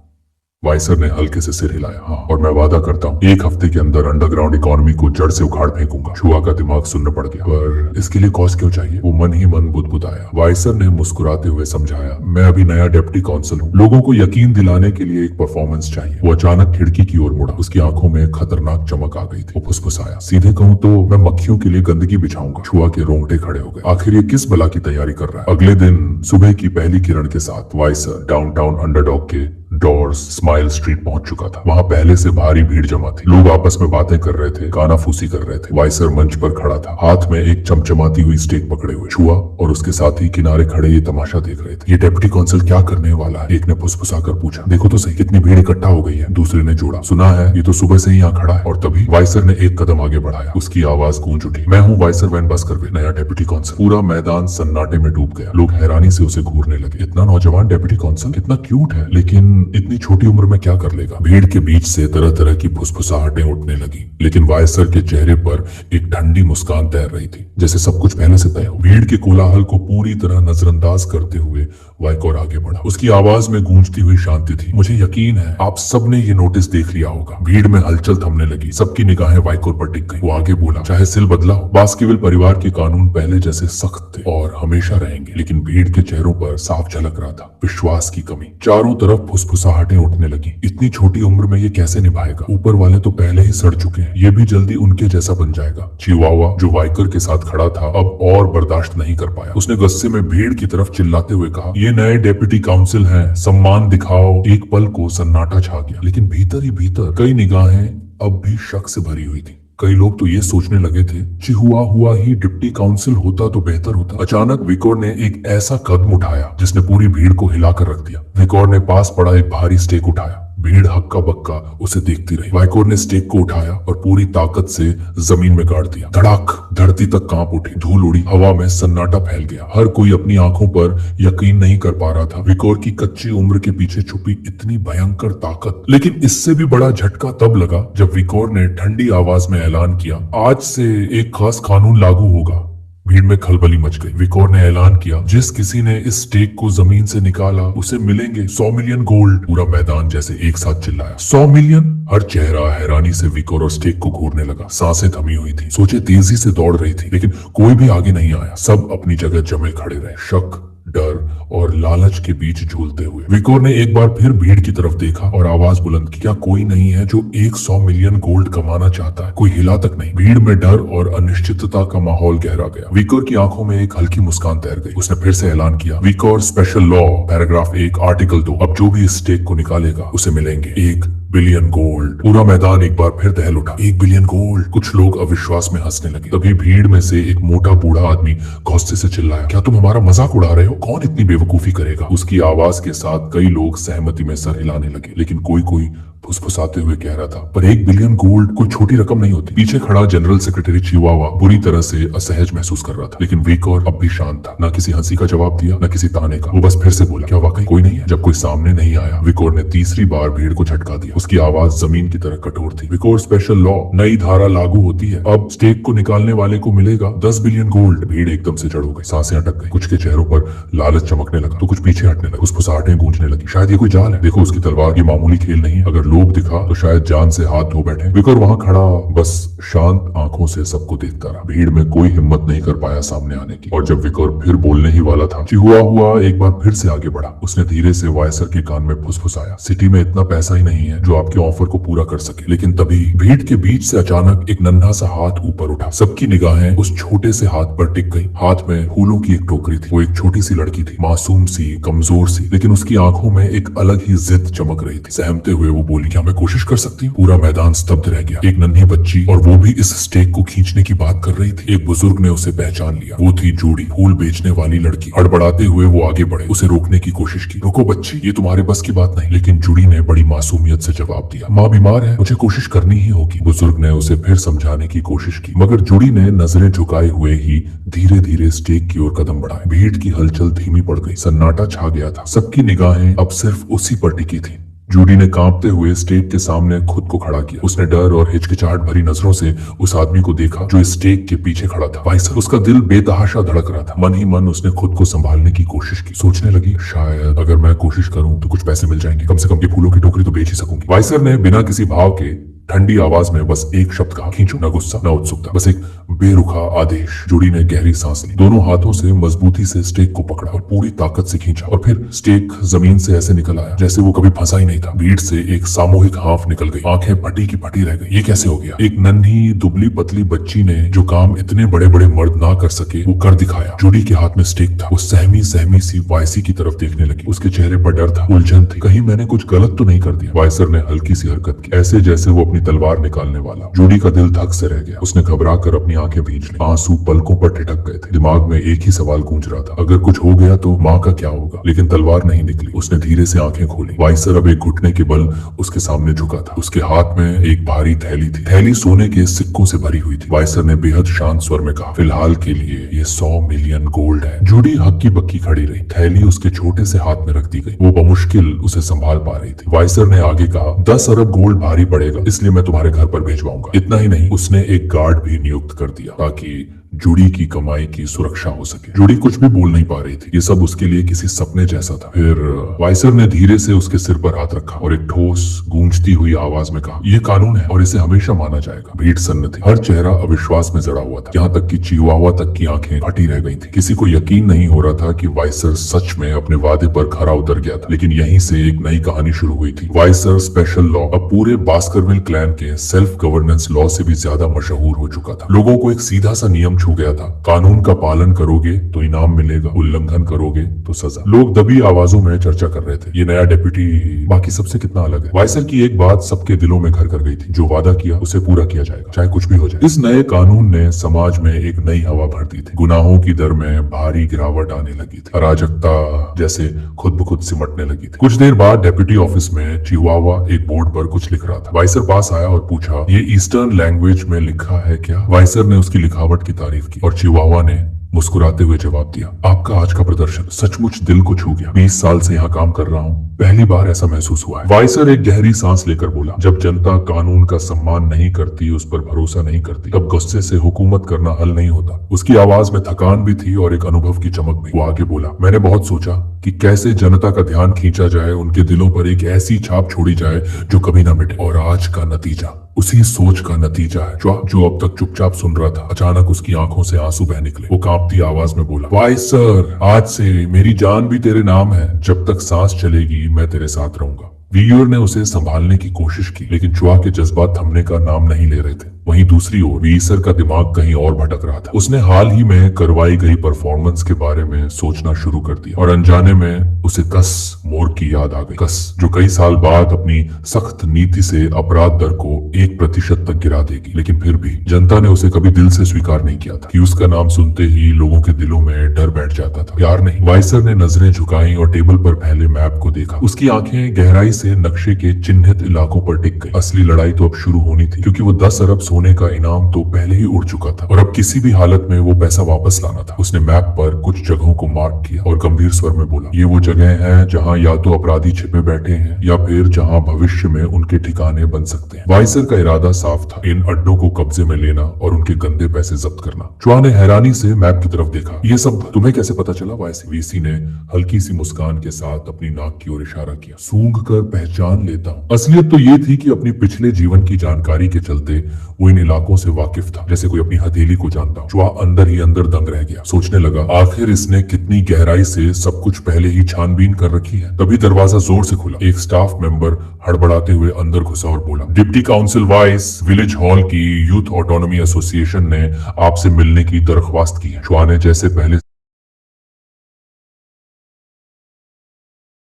वाइसर ने हल्के से सिर हिलाया। हाँ, और मैं वादा करता हूँ 1 हफ्ते के अंदर अंडरग्राउंड इकोनॉमी को जड़ से उखाड़ फेंकूंगा। छुआ का दिमाग सुन्न पड़ गया। पर इसके लिए कॉस्ट क्यों चाहिए? वो मन ही मन बुदबुदाया। वाइसर ने मुस्कुराते हुए समझाया, मैं अभी नया डेप्यूटी काउंसिल हूँ, लोगों को यकीन दिलाने के लिए एक परफॉर्मेंस चाहिए। वो अचानक खिड़की की ओर मुड़ा। उसकी आंखों में खतरनाक चमक आ गई थी। वो फुसफुसाया, सीधे कहूँ तो मैं मक्खियों के लिए गंदगी बिछाऊंगा। छुआ के रोंगटे खड़े हो गए। आखिर ये किस बला की तैयारी कर रहा है? अगले दिन सुबह की पहली किरण के साथ वाइसर डाउनटाउन अंडरडॉग के डॉर्स स्माइल स्ट्रीट पहुंच चुका था। वहां पहले से भारी भीड़ जमा थी। लोग आपस में बातें कर रहे थे, कानाफूसी कर रहे थे। वाइसर मंच पर खड़ा था, हाथ में एक चमचमाती हुई स्टेक पकड़े हुए। छुआ और उसके साथी किनारे खड़े ये तमाशा देख रहे थे। ये डेप्यूटी काउंसिल क्या करने वाला है? एक ने फुसफुसाकर पूछा। देखो तो सही, कितनी भीड़ इकट्ठा हो गई है। दूसरे ने जोड़ा, सुना है ये तो सुबह से ही यहाँ खड़ा है। और तभी वाइसर ने एक कदम आगे बढ़ाया। उसकी आवाज गूंज उठी, मैं हूँ वाइसर वैन बास्करविल, नया डेप्यूटी काउंसिल। पूरा मैदान सन्नाटे में डूब गया। लोग हैरानी से उसे घूरने लगे। इतना नौजवान डेप्यूटी काउंसिल, कितना क्यूट है, लेकिन इतनी छोटी उम्र में क्या कर लेगा? भीड़ के बीच से तरह तरह की फुसफुसाहटें उठने लगी, लेकिन वाइसर के चेहरे पर एक ठंडी मुस्कान तैर रही थी, जैसे सब कुछ पहले से तय हो। भीड़ के कोलाहल को पूरी तरह नजरअंदाज करते हुए वाइकोर आगे बढ़ा। उसकी आवाज में गूंजती हुई शांति थी, मुझे यकीन है आप सबने ये नोटिस देख लिया होगा। भीड़ में हलचल थमने लगी। सबकी निगाहें वाइकोर पर टिक गई। वो आगे बोला, चाहे सिल बदला हो, बास्करविल परिवार के कानून पहले जैसे सख्त थे और हमेशा रहेंगे। लेकिन भीड़ के चेहरों पर साफ झलक रहा था विश्वास की कमी। चारों तरफ फुसफुसाहटें उठने लगी। इतनी छोटी उम्र में ये कैसे निभाएगा? ऊपर वाले तो पहले ही सड़ चुके हैं, ये भी जल्दी उनके जैसा बन जाएगा। चिवावा जो वाइकर के साथ खड़ा था अब और बर्दाश्त नहीं कर पाया। उसने गुस्से में भीड़ की तरफ चिल्लाते हुए कहा, ये नए डेप्यूटी काउंसिल हैं, सम्मान दिखाओ। एक पल को सन्नाटा छा गया, लेकिन भीतर ही भीतर कई निगाहें अब भी शक से भरी हुई थी। कई लोग तो ये सोचने लगे थे, चिहुआ हुआ ही डिप्टी काउंसिल होता तो बेहतर होता। अचानक विकोर ने एक ऐसा कदम उठाया जिसने पूरी भीड़ को हिलाकर रख दिया। विकोर ने पास पड़ा एक भारी स्टेक उठाया। भीड़ हक्का बक्का उसे देखती रही। वाइकोर ने स्टेक को उठाया और पूरी ताकत से जमीन में गाड़ दिया। धड़ाक, धरती तक कांप उठी, धूल उड़ी, हवा में सन्नाटा फैल गया। हर कोई अपनी आंखों पर यकीन नहीं कर पा रहा था विकोर की कच्ची उम्र के पीछे छुपी इतनी भयंकर ताकत। लेकिन इससे भी बड़ा झटका तब लगा जब विकोर ने ठंडी आवाज में ऐलान किया, आज से एक खास कानून लागू होगा। भीड़ में खलबली मच गई। विकोर ने ऐलान किया, जिस किसी ने इस स्टेक को जमीन से निकाला उसे मिलेंगे 100 मिलियन गोल्ड। पूरा मैदान जैसे एक साथ चिल्लाया, 100 मिलियन। हर चेहरा हैरानी से विकोर और स्टेक को घूरने लगा। सांसें थमी हुई थी, सोचे तेजी से दौड़ रही थी, लेकिन कोई भी आगे नहीं आया। सब अपनी जगह जमे खड़े रहे, शक, डर और लालच के बीच झूलते हुए। विकोर ने एक बार फिर भीड़ की तरफ देखा और आवाज बुलंद की, क्या कोई नहीं है जो 100 मिलियन गोल्ड कमाना चाहता है? कोई हिला तक नहीं। भीड़ में डर और अनिश्चितता का माहौल गहरा गया। विकोर की आंखों में एक हल्की मुस्कान तैर गई। उसने फिर से ऐलान किया, विकोर स्पेशल लॉ पैराग्राफ 1 आर्टिकल 2, अब जो भी इस स्टेक को निकालेगा उसे मिलेंगे 1 बिलियन गोल्ड। पूरा मैदान एक बार फिर दहल उठा। 1 बिलियन गोल्ड। कुछ लोग अविश्वास में हंसने लगे। तभी भीड़ में से एक मोटा बूढ़ा आदमी गुस्से से चिल्लाया, क्या तुम हमारा मजाक उड़ा रहे हो? कौन इतनी बेवकूफी करेगा? उसकी आवाज के साथ कई लोग सहमति में सर हिलाने लगे, लेकिन कोई फुसफुसाते हुए कह रहा था, पर 1 बिलियन गोल्ड कोई छोटी रकम नहीं होती। पीछे खड़ा जनरल सेक्रेटरी चिवावा बुरी तरह से असहज महसूस कर रहा था, लेकिन विकोर अब भी शांत था। न किसी हंसी का जवाब दिया, न किसी ताने का। वो बस फिर से बोला, क्या वाकई कोई नहीं है? जब कोई सामने नहीं आया, विकोर ने तीसरी बार भीड़ को झटका दिया। उसकी आवाज जमीन की तरह कठोर थी, विकोर स्पेशल लॉ, नई धारा लागू होती है। अब स्टेक को निकालने वाले को मिलेगा 10 बिलियन गोल्ड। भीड़ एकदम से जड़ हो गई, सांसें अटक गई। कुछ के चेहरों पर लालच चमकने लगा तो कुछ पीछे हटने लगा। फुसफुसाहटें गूंजने लगी, शायद ये कोई जाल है। देखो उसकी तलवार, ये मामूली खेल नहीं है। अगर लोभ दिखा तो शायद जान से हाथ धो बैठे। विकोर वहां खड़ा बस शांत आंखों से सबको देखता रहा। भीड़ में कोई हिम्मत नहीं कर पाया सामने आने की। और जब विकोर फिर बोलने ही वाला था, चिहुआ हुआ एक बार फिर से आगे बढ़ा। उसने धीरे से वायसर के कान में फुसफुसाया, सिटी में इतना पैसा ही नहीं है जो आपके ऑफर को पूरा कर सके। लेकिन तभी भीड़ के बीच से अचानक एक नन्हा सा हाथ ऊपर उठा। सबकी निगाहें उस छोटे से हाथ पर टिक गई। हाथ में फूलों की एक टोकरी थी। वो एक छोटी सी लड़की थी, मासूम सी, कमजोर सी, लेकिन उसकी आंखों में एक अलग ही जिद चमक रही थी। सहमते हुए वो बोली, क्या मैं कोशिश कर सकती हूँ? पूरा मैदान स्तब्ध रह गया। एक नन्ही बच्ची, और वो भी इस स्टेक को खींचने की बात कर रही थी। एक बुजुर्ग ने उसे पहचान लिया। वो थी जूडी, फूल बेचने वाली लड़की। हड़बड़ाते हुए वो आगे बढ़े, उसे रोकने की कोशिश की। रुको बच्ची, ये तुम्हारे बस की बात नहीं। लेकिन जूडी ने बड़ी मासूमियत से जवाब दिया, माँ बीमार है, मुझे कोशिश करनी ही होगी। बुजुर्ग ने उसे फिर समझाने की कोशिश की, मगर जूडी ने नजरें झुकाए हुए ही धीरे धीरे स्टेक की ओर कदम बढ़ाए। भीड़ की हलचल धीमी पड़ गई। सन्नाटा छा गया था। सबकी निगाहें अब सिर्फ उसी पर टिकी थी। जूडी ने कांपते हुए स्टेक के सामने खुद को खड़ा किया। उसने डर और हिचकिचाहट भरी नजरों से उस आदमी को देखा जो इस स्टेक के पीछे खड़ा था। वाइसर। उसका दिल बेतहाशा धड़क रहा था। मन ही मन उसने खुद को संभालने की कोशिश की। सोचने लगी, शायद अगर मैं कोशिश करूं तो कुछ पैसे मिल जाएंगे, कम से कम ये फूलों की टोकरी तो बेच ही सकूंगी। वाइसर ने बिना किसी भाव के ठंडी आवाज में बस एक शब्द कहा, खींचो। न गुस्सा न उत्सुकता, बस एक बेरुखा आदेश। जूडी ने गहरी सांस ली, दोनों हाथों से मजबूती से स्टेक को पकड़ा और पूरी ताकत से खींचा। और फिर स्टेक जमीन से ऐसे निकल आया जैसे वो कभी फंसा ही नहीं था। भीड़ से एक सामूहिक हाफ निकल गई। आंखें फटी की फटी रह गई। ये कैसे हो गया? एक नन्ही दुबली पतली बच्ची ने जो काम इतने बड़े बड़े मर्द ना कर सके वो कर दिखाया। जूडी के हाथ में स्टेक था। वो सहमी सहमी सी वायसी की तरफ देखने लगी। उसके चेहरे पर डर था, उलझन थी। कहीं मैंने कुछ गलत तो नहीं कर दिया? वायसर ने हल्की सी हरकत की, ऐसे जैसे वो अपनी तलवार निकालने वाला। जूडी का दिल धक से रह गया। उसने घबरा कर अपनी आंखें भींच ली। आंसू पलकों पर ठिठक गए थे। दिमाग में एक ही सवाल गूंज रहा था, अगर कुछ हो गया तो माँ का क्या होगा? लेकिन तलवार नहीं निकली। उसने धीरे से आंखें खोली। वाइसर अब एक घुटने के बल उसके सामने झुका था। उसके हाथ में एक भारी थैली थी। थैली सोने के सिक्कों से भरी हुई थी। वाइसर ने बेहद शांत स्वर में कहा, फिलहाल के लिए ये 100 मिलियन गोल्ड है। जूडी हक्की बक्की खड़ी रही। थैली उसके छोटे से हाथ में रख दी गई। वो बमुश्किल उसे संभाल पा रही थी। वाइसर ने आगे कहा, 10 अरब गोल्ड भारी पड़ेगा, इसलिए मैं तुम्हारे घर पर भिजवाऊंगा। इतना ही नहीं, उसने एक गार्ड भी नियुक्त कर दिया ताकि जूडी की कमाई की सुरक्षा हो सके। जूडी कुछ भी बोल नहीं पा रही थी। ये सब उसके लिए किसी सपने जैसा था। फिर वाइसर ने धीरे से उसके सिर पर हाथ रखा और एक ठोस गूंजती हुई आवाज में कहा, यह कानून है और इसे हमेशा माना जाएगा। भीड़ सन्न थी। हर चेहरा अविश्वास में जड़ा हुआ था। यहाँ तक कि चिहुआहुआ तक की आंखें फटी रह गई थी। किसी को यकीन नहीं हो रहा था कि वाइसर सच में अपने वादे पर खरा उतर गया था। लेकिन यहीं से एक नई कहानी शुरू हुई थी। वाइसर स्पेशल लॉ अब पूरे बास्करविल क्लैन के सेल्फ गवर्नेंस लॉ से भी ज्यादा मशहूर हो चुका था। लोगों को एक सीधा सा नियम छू गया था, कानून का पालन करोगे तो इनाम मिलेगा, उल्लंघन करोगे तो सजा। लोग दबी आवाजों में चर्चा कर रहे थे, ये नया डेप्यूटी बाकी सबसे कितना अलग है। वाइसर की एक बात सबके दिलों में घर कर गई थी, जो वादा किया उसे पूरा किया जाएगा, चाहे कुछ भी हो जाए। इस नए कानून ने समाज में एक नई हवा भर दी थी। गुनाहों की दर में भारी गिरावट आने लगी थी। अराजकता जैसे खुद ब खुद सिमटने लगी थी। कुछ देर बाद डेप्यूटी ऑफिस में चिहुआहुआ एक बोर्ड पर कुछ लिख रहा था। वाइसर पास आया और पूछा, ये ईस्टर्न लैंग्वेज में लिखा है क्या? वाइसर ने उसकी लिखावट की तारीफ की और चिहुआहुआ ने मुस्कुराते हुए जवाब दिया, आपका आज का प्रदर्शन सचमुच दिल को छू गया। 20 साल से यहाँ काम कर रहा हूँ, पहली बार ऐसा महसूस हुआ है। वाइसर एक गहरी सांस लेकर बोला, जब जनता कानून का सम्मान नहीं करती, उस पर भरोसा नहीं करती, तब गुस्से से हुकूमत करना हल नहीं होता। उसकी आवाज में थकान भी थी और एक अनुभव की चमक भी। वो आगे बोला, मैंने बहुत सोचा कि कैसे जनता का ध्यान खींचा जाए, उनके दिलों पर एक ऐसी छाप छोड़ी जाए जो कभी ना मिटे। और आज का नतीजा उसी सोच का नतीजा है। जो अब तक चुपचाप सुन रहा था, अचानक उसकी आंखों से आंसू बह निकले। वो कांपती आवाज में बोला, वाइसर, आज से मेरी जान भी तेरे नाम है। जब तक सांस चलेगी मैं तेरे साथ रहूंगा। वीर ने उसे संभालने की कोशिश की, लेकिन चुआ के जज्बात थमने का नाम नहीं ले रहे थे। वहीं दूसरी ओर वीसर का दिमाग कहीं और भटक रहा था। उसने हाल ही में करवाई गई परफॉर्मेंस के बारे में सोचना शुरू कर दिया और अनजाने में उसे कस मोड़ की याद आ गई। कस जो कई साल बाद अपनी सख्त नीति से अपराध दर को 1% तक गिरा देगी। लेकिन फिर भी जनता ने उसे कभी दिल से स्वीकार नहीं किया था कि उसका नाम सुनते ही लोगों के दिलों में डर बैठ जाता था, प्यार नहीं। वाइसर ने नजरें झुकाई और टेबल पर फैले मैप को देखा। उसकी आंखें गहराई से नक्शे के चिन्हित इलाकों पर टिक गई। असली लड़ाई तो अब शुरू होनी थी, क्योंकि वो 10 अरब सोने का इनाम तो पहले ही उड़ चुका था और अब किसी भी हालत में वो पैसा वापस लाना था। उसने मैप पर कुछ जगहों को मार्क किया और गंभीर स्वर में बोला, ये वो जगह हैं जहां या तो अपराधी छिपे बैठे हैं या फिर जहां भविष्य में उनके ठिकाने बन सकते हैं। वाइसर का इरादा साफ था, इन अड्डों को कब्जे में लेना और उनके गंदे पैसे जब्त करना। चुआ ने हैरानी से मैप की तरफ देखा। ये सब तुम्हें कैसे पता चला? वीसी ने हल्की सी मुस्कान के साथ अपनी नाक की ओर इशारा किया। सूंघ कर पहचान लेता हूँ। असलियत तो ये थी कि अपनी पिछले जीवन की जानकारी के चलते वो इन इलाकों से वाकिफ था, जैसे कोई अपनी हथेली को जानता। चुआ अंदर ही अंदर दंग रह गया। सोचने लगा, आखिर इसने कितनी गहराई से सब कुछ पहले ही छानबीन कर रखी है। तभी दरवाजा जोर से खुला। एक स्टाफ मेंबर हड़बड़ाते हुए अंदर घुसा और बोला, deputy council vice, village hall की यूथ ऑटोनॉमी एसोसिएशन ने आपसे मिलने की दरख्वास्त की है। चुआ ने जैसे पहले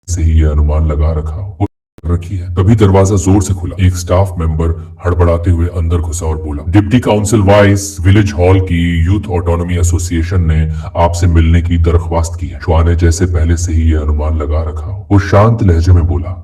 से ही यह अनुमान लगा रखी है। तभी दरवाजा जोर से खुला। एक स्टाफ मेंबर हड़बड़ाते हुए अंदर घुसा और बोला, deputy council vice, village hall की यूथ ऑटोनॉमी एसोसिएशन ने आपसे मिलने की दरख्वास्त की है। चुआ ने जैसे पहले से ही यह अनुमान लगा रखा हो। वो शांत लहजे में बोला,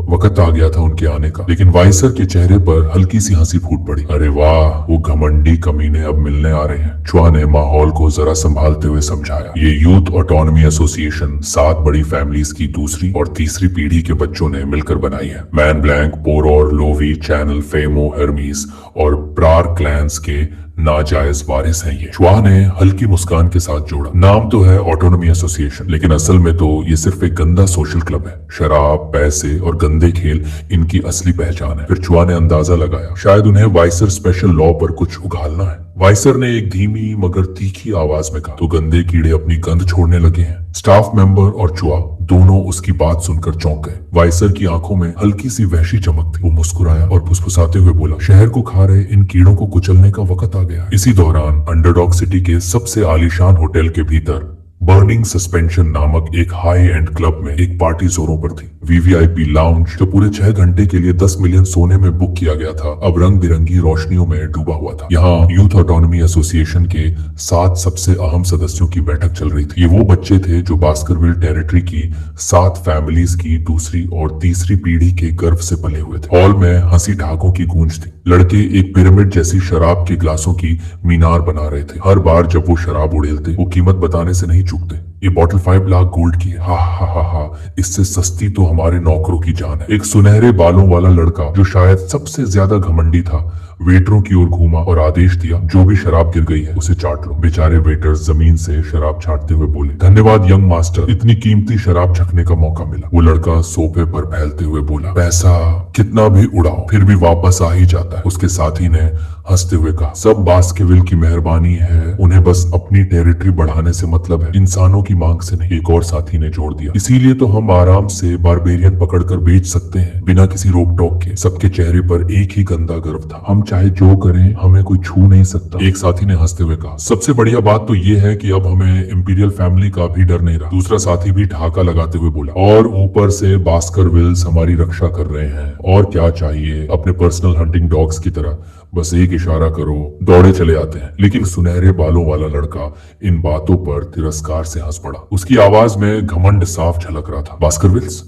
वक्त आ गया था उनके आने का। लेकिन वाइसर के चेहरे पर हल्की सी हंसी फूट पड़ी। अरे वाह, वो घमंडी कमीने अब मिलने आ रहे हैं। चुआ ने माहौल को जरा संभालते हुए समझाया, ये यूथ ऑटोनॉमी एसोसिएशन 7 बड़ी फैमिलीज की दूसरी और तीसरी पीढ़ी के बच्चों ने मिलकर बनाई है। Man blank, Porur, Loewi, channel, फेमो, Hermes और प्रार क्लैंस के नाजायज वारिस हैं ये। चुआ ने हल्की मुस्कान के साथ जोड़ा, नाम तो है ऑटोनॉमी एसोसिएशन, लेकिन असल में तो ये सिर्फ एक गंदा सोशल क्लब है। शराब, पैसे और गंदे खेल इनकी असली पहचान है। फिर चुआ ने अंदाजा लगाया, शायद उन्हें वाइसर स्पेशल लॉ पर कुछ उगालना है। वाइसर ने एक धीमी मगर तीखी आवाज में कहा, तो गंदे कीड़े अपनी गंध छोड़ने लगे हैं। स्टाफ मेंबर और चुआ दोनों उसकी बात सुनकर चौंक गए। वाइसर की आंखों में हल्की सी वहशी चमक थी। वो मुस्कुराया और फुसफुसाते हुए बोला, शहर को खा रहे इन कीड़ों को कुचलने का वक्त आ गया। इसी दौरान अंडरडॉग सिटी के सबसे आलीशान होटल के भीतर बर्निंग सस्पेंशन नामक एक हाई एंड क्लब में एक पार्टी जोरों पर थी। वीवीआईपी लाउंज, जो पूरे 6 घंटे के लिए 10 मिलियन सोने में बुक किया गया था, अब रंग बिरंगी रोशनियों में डूबा हुआ था। यहाँ यूथ ऑटोनॉमी एसोसिएशन के 7 सबसे अहम सदस्यों की बैठक चल रही थी। ये वो बच्चे थे जो बास्करविल टेरिटरी की 7 फैमिलीज की दूसरी और तीसरी पीढ़ी के गर्भ से पले हुए थे। हॉल में हंसी ठहाकों की गूंज थी। लड़के एक पिरामिड जैसी शराब के ग्लासों की मीनार बना रहे थे। हर बार जब वो शराब उड़ेलते, वो कीमत बताने से नहीं चूकते। ये बॉटल 5 लाख गोल्ड की है। हा हा हा हा, इससे सस्ती तो हमारे नौकरों की जान है। एक सुनहरे बालों वाला लड़का, जो शायद सबसे ज्यादा घमंडी था, वेटरों की ओर घूमा और आदेश दिया, जो भी शराब गिर गई है उसे चाट लो। बेचारे वेटर्स जमीन से शराब छाटते हुए बोले, धन्यवाद यंग मास्टर, इतनी कीमती शराब छकने का मौका मिला। वो लड़का सोफे पर फैलते हुए बोला, पैसा कितना भी उड़ाओ फिर भी वापस आ ही जाता है। उसके साथी ने हंसते हुए कहा, सब बास्केविल की मेहरबानी है, उन्हें बस अपनी टेरिटरी बढ़ाने से मतलब है, इंसानों की मांग से नहीं। एक और साथी ने जोड़ दिया, इसीलिए तो हम आराम से बारबेरियन पकड़कर बेच सकते हैं बिना किसी रोक टोक के। सबके चेहरे पर एक ही गंदा गर्व था, हम चाहे जो करें हमें कोई छू नहीं सकता। एक साथी ने हंसते हुए कहा, सबसे बढ़िया बात तो ये है कि अब हमें इंपीरियल फैमिली का भी डर नहीं रहा। दूसरा साथी भी ठहाका लगाते हुए बोला, और ऊपर से बास्करविल्स हमारी रक्षा कर रहे हैं, और क्या चाहिए, अपने पर्सनल हंटिंग डॉग्स की तरह बस एक इशारा करो, दौड़े चले आते हैं। लेकिन सुनहरे बालों वाला लड़का इन बातों पर तिरस्कार से हंस पड़ा। उसकी आवाज में घमंड साफ झलक रहा था। बास्करविल्स?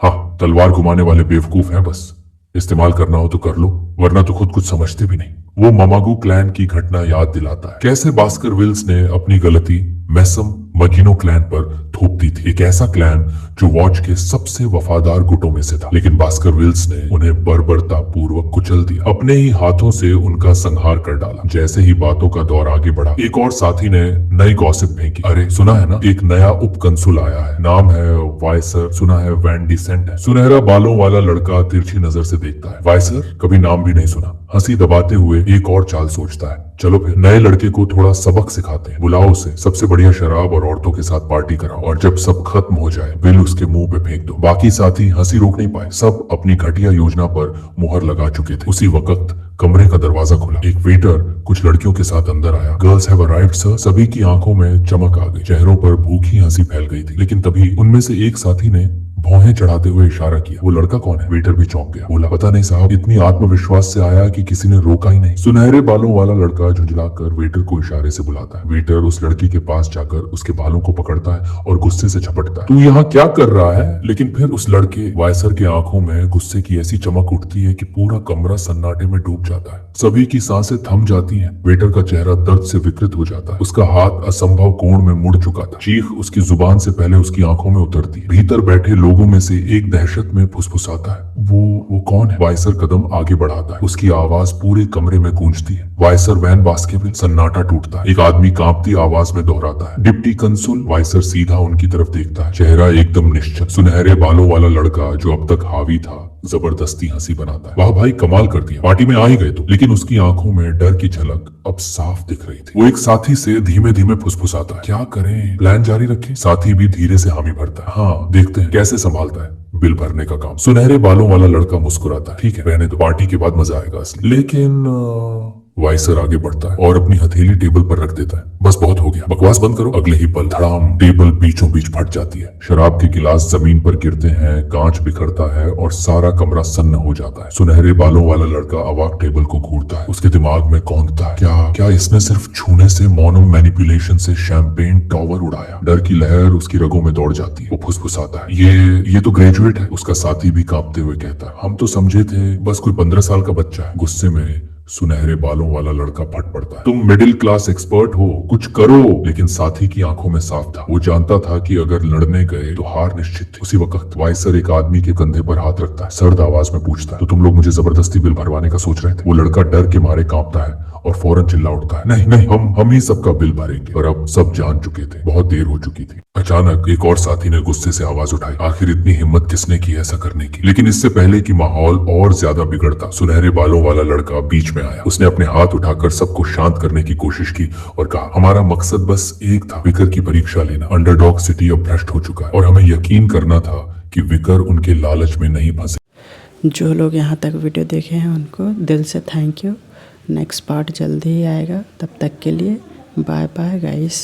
हाँ, तलवार घुमाने वाले बेवकूफ हैं बस। इस्तेमाल करना हो तो कर लो, वरना तो खुद कुछ समझते भी नहीं। वो ममागू क्लैन की घटना याद दिलाता है, कैसे बास्कर विल्स ने अपनी गलती मैसम मगिनो क्लैन पर थोप दी थी। एक ऐसा क्लैन जो वॉच के सबसे वफादार गुटों में से था, लेकिन बास्कर विल्स ने उन्हें बर्बरता पूर्वक कुचल दिया, अपने ही हाथों से उनका संहार कर डाला। जैसे ही बातों का दौर आगे बढ़ा, एक और साथी ने नई गॉसिप फेंकी। अरे सुना है ना, एक नया उप कंसुल आया है, नाम है वाइसर, सुना है वैन डिसेंट है। सुनहरा बालों वाला लड़का तिरछी नजर से देखता है। वाइसर? कभी नाम भी नहीं सुना। हंसी दबाते हुए एक और चाल सोचता है, चलो फिर नए लड़के को थोड़ा सबक सिखाते हैं, बुलाओ उसे, सबसे बढ़िया शराब और औरतों के साथ पार्टी कराओ, और जब सब खत्म हो जाए बिल उसके मुंह पे फेंक दो। बाकी साथी हंसी रोक नहीं पाए, सब अपनी घटिया योजना पर मुहर लगा चुके थे। उसी वक्त कमरे का दरवाजा खुला, एक वेटर कुछ लड़कियों के साथ अंदर आया। Girls have arrived sir. सभी की आंखों में चमक आ गई, चेहरों पर भूखी हंसी फैल गई थी। लेकिन तभी उनमें से एक साथी ने भौहें चढ़ाते हुए इशारा किया। वो लड़का कौन है? वेटर भी चौंक गया, बोला पता नहीं साहब, इतनी आत्मविश्वास से आया कि किसी ने रोका ही नहीं। सुनहरे बालों वाला लड़का झुंझलाकर वेटर को इशारे से बुलाता है। वेटर उस लड़की के पास जाकर उसके बालों को पकड़ता है और गुस्से से झपटता है, तू यहाँ क्या कर रहा है? लेकिन फिर उस लड़के वाइसर के आंखों में गुस्से की ऐसी चमक उठती है कि पूरा कमरा सन्नाटे में डूब जाता है। सभी की सांसें थम जाती हैं। वेटर का चेहरा दर्द से विकृत हो जाता है, उसका हाथ असंभव कोण में मुड़ चुका था। चीख उसकी जुबान से पहले उसकी आंखों में उतरती है। भीतर बैठे लोगों में से एक दहशत में फुसफुसाता है, वो कौन है? वाइसर कदम आगे बढ़ाता है, उसकी आवाज पूरे कमरे में गूंजती है, वाइसर वैन बास्केविल। सन्नाटा टूटता है। एक आदमी कांपती आवाज में दोहराता है, डिप्टी कंसुल। वाइसर सीधा उनकी तरफ देखता है, चेहरा एकदम निश्चल। सुनहरे बालों वाला लड़का जो अब तक हावी था, जबरदस्ती हंसी बनाता है। वाह भाई, कमाल कर दिया, पार्टी में आ ही गए तो। लेकिन उसकी आंखों में डर की झलक अब साफ दिख रही थी। वो एक साथी से धीमे धीमे फुसफुसाता है, क्या करें, प्लान जारी रखें? साथी भी धीरे से हामी भरता है, हाँ देखते हैं कैसे संभालता है बिल भरने का काम। सुनहरे बालों वाला लड़का मुस्कुराता है, ठीक है रहने दो, पार्टी के बाद मजा आएगा असली। लेकिन वाइसर आगे बढ़ता है और अपनी हथेली टेबल पर रख देता है, बस बहुत हो गया, बकवास बंद करो। अगले ही पल धड़ाम, टेबल बीचों बीच फट जाती है, शराब के गिलास जमीन पर गिरते हैं, कांच बिखरता है और सारा कमरा सन्न हो जाता है। सुनहरे बालों वाला लड़का अवाक टेबल को घूरता है, उसके दिमाग में कौंधता है, क्या इसने सिर्फ छूने से, मोनो मैनिपुलेशन से शैंपेन टॉवर उड़ाया? डर की लहर उसकी रगों में दौड़ जाती है। वो फुसफुसाता है, ये तो ग्रेजुएट है। उसका साथी भी कांपते हुए कहता है, हम तो समझे थे बस कोई 15 साल का बच्चा है। गुस्से में सुनहरे बालों वाला लड़का फट पड़ता है, तुम मिडिल क्लास एक्सपर्ट हो, कुछ करो। लेकिन साथी की आंखों में साफ था, वो जानता था कि अगर लड़ने गए तो हार निश्चित थी। उसी वक्त वाइसर एक आदमी के कंधे पर हाथ रखता है, सर्द आवाज में पूछता है, तो तुम लोग मुझे जबरदस्ती बिल भरवाने का सोच रहे थे? वो लड़का डर के मारे कांपता है और फौरन चिल्ला उठता है, नहीं, हम ही सबका बिल भरेंगे। और अब सब जान चुके थे, बहुत देर हो चुकी थी। अचानक एक और साथी ने गुस्से से आवाज उठाई, आखिर इतनी हिम्मत किसने की ऐसा करने की? लेकिन इससे पहले कि माहौल और ज्यादा बिगड़ता, सुनहरे बालों वाला लड़का बीच में आया। उसने अपने हाथ उठाकर सबको शांत करने की कोशिश की और कहा, हमारा मकसद बस एक था, विकर की परीक्षा लेना। अंडरडॉग सिटी अब भ्रष्ट हो चुका है और हमें यकीन करना था कि विकर उनके लालच में नहीं फंसे। जो लोग यहाँ तक वीडियो देखे हैं उनको दिल से थैंक यू। नेक्स्ट पार्ट जल्दी ही आएगा, तब तक के लिए बाय बाय गाइस।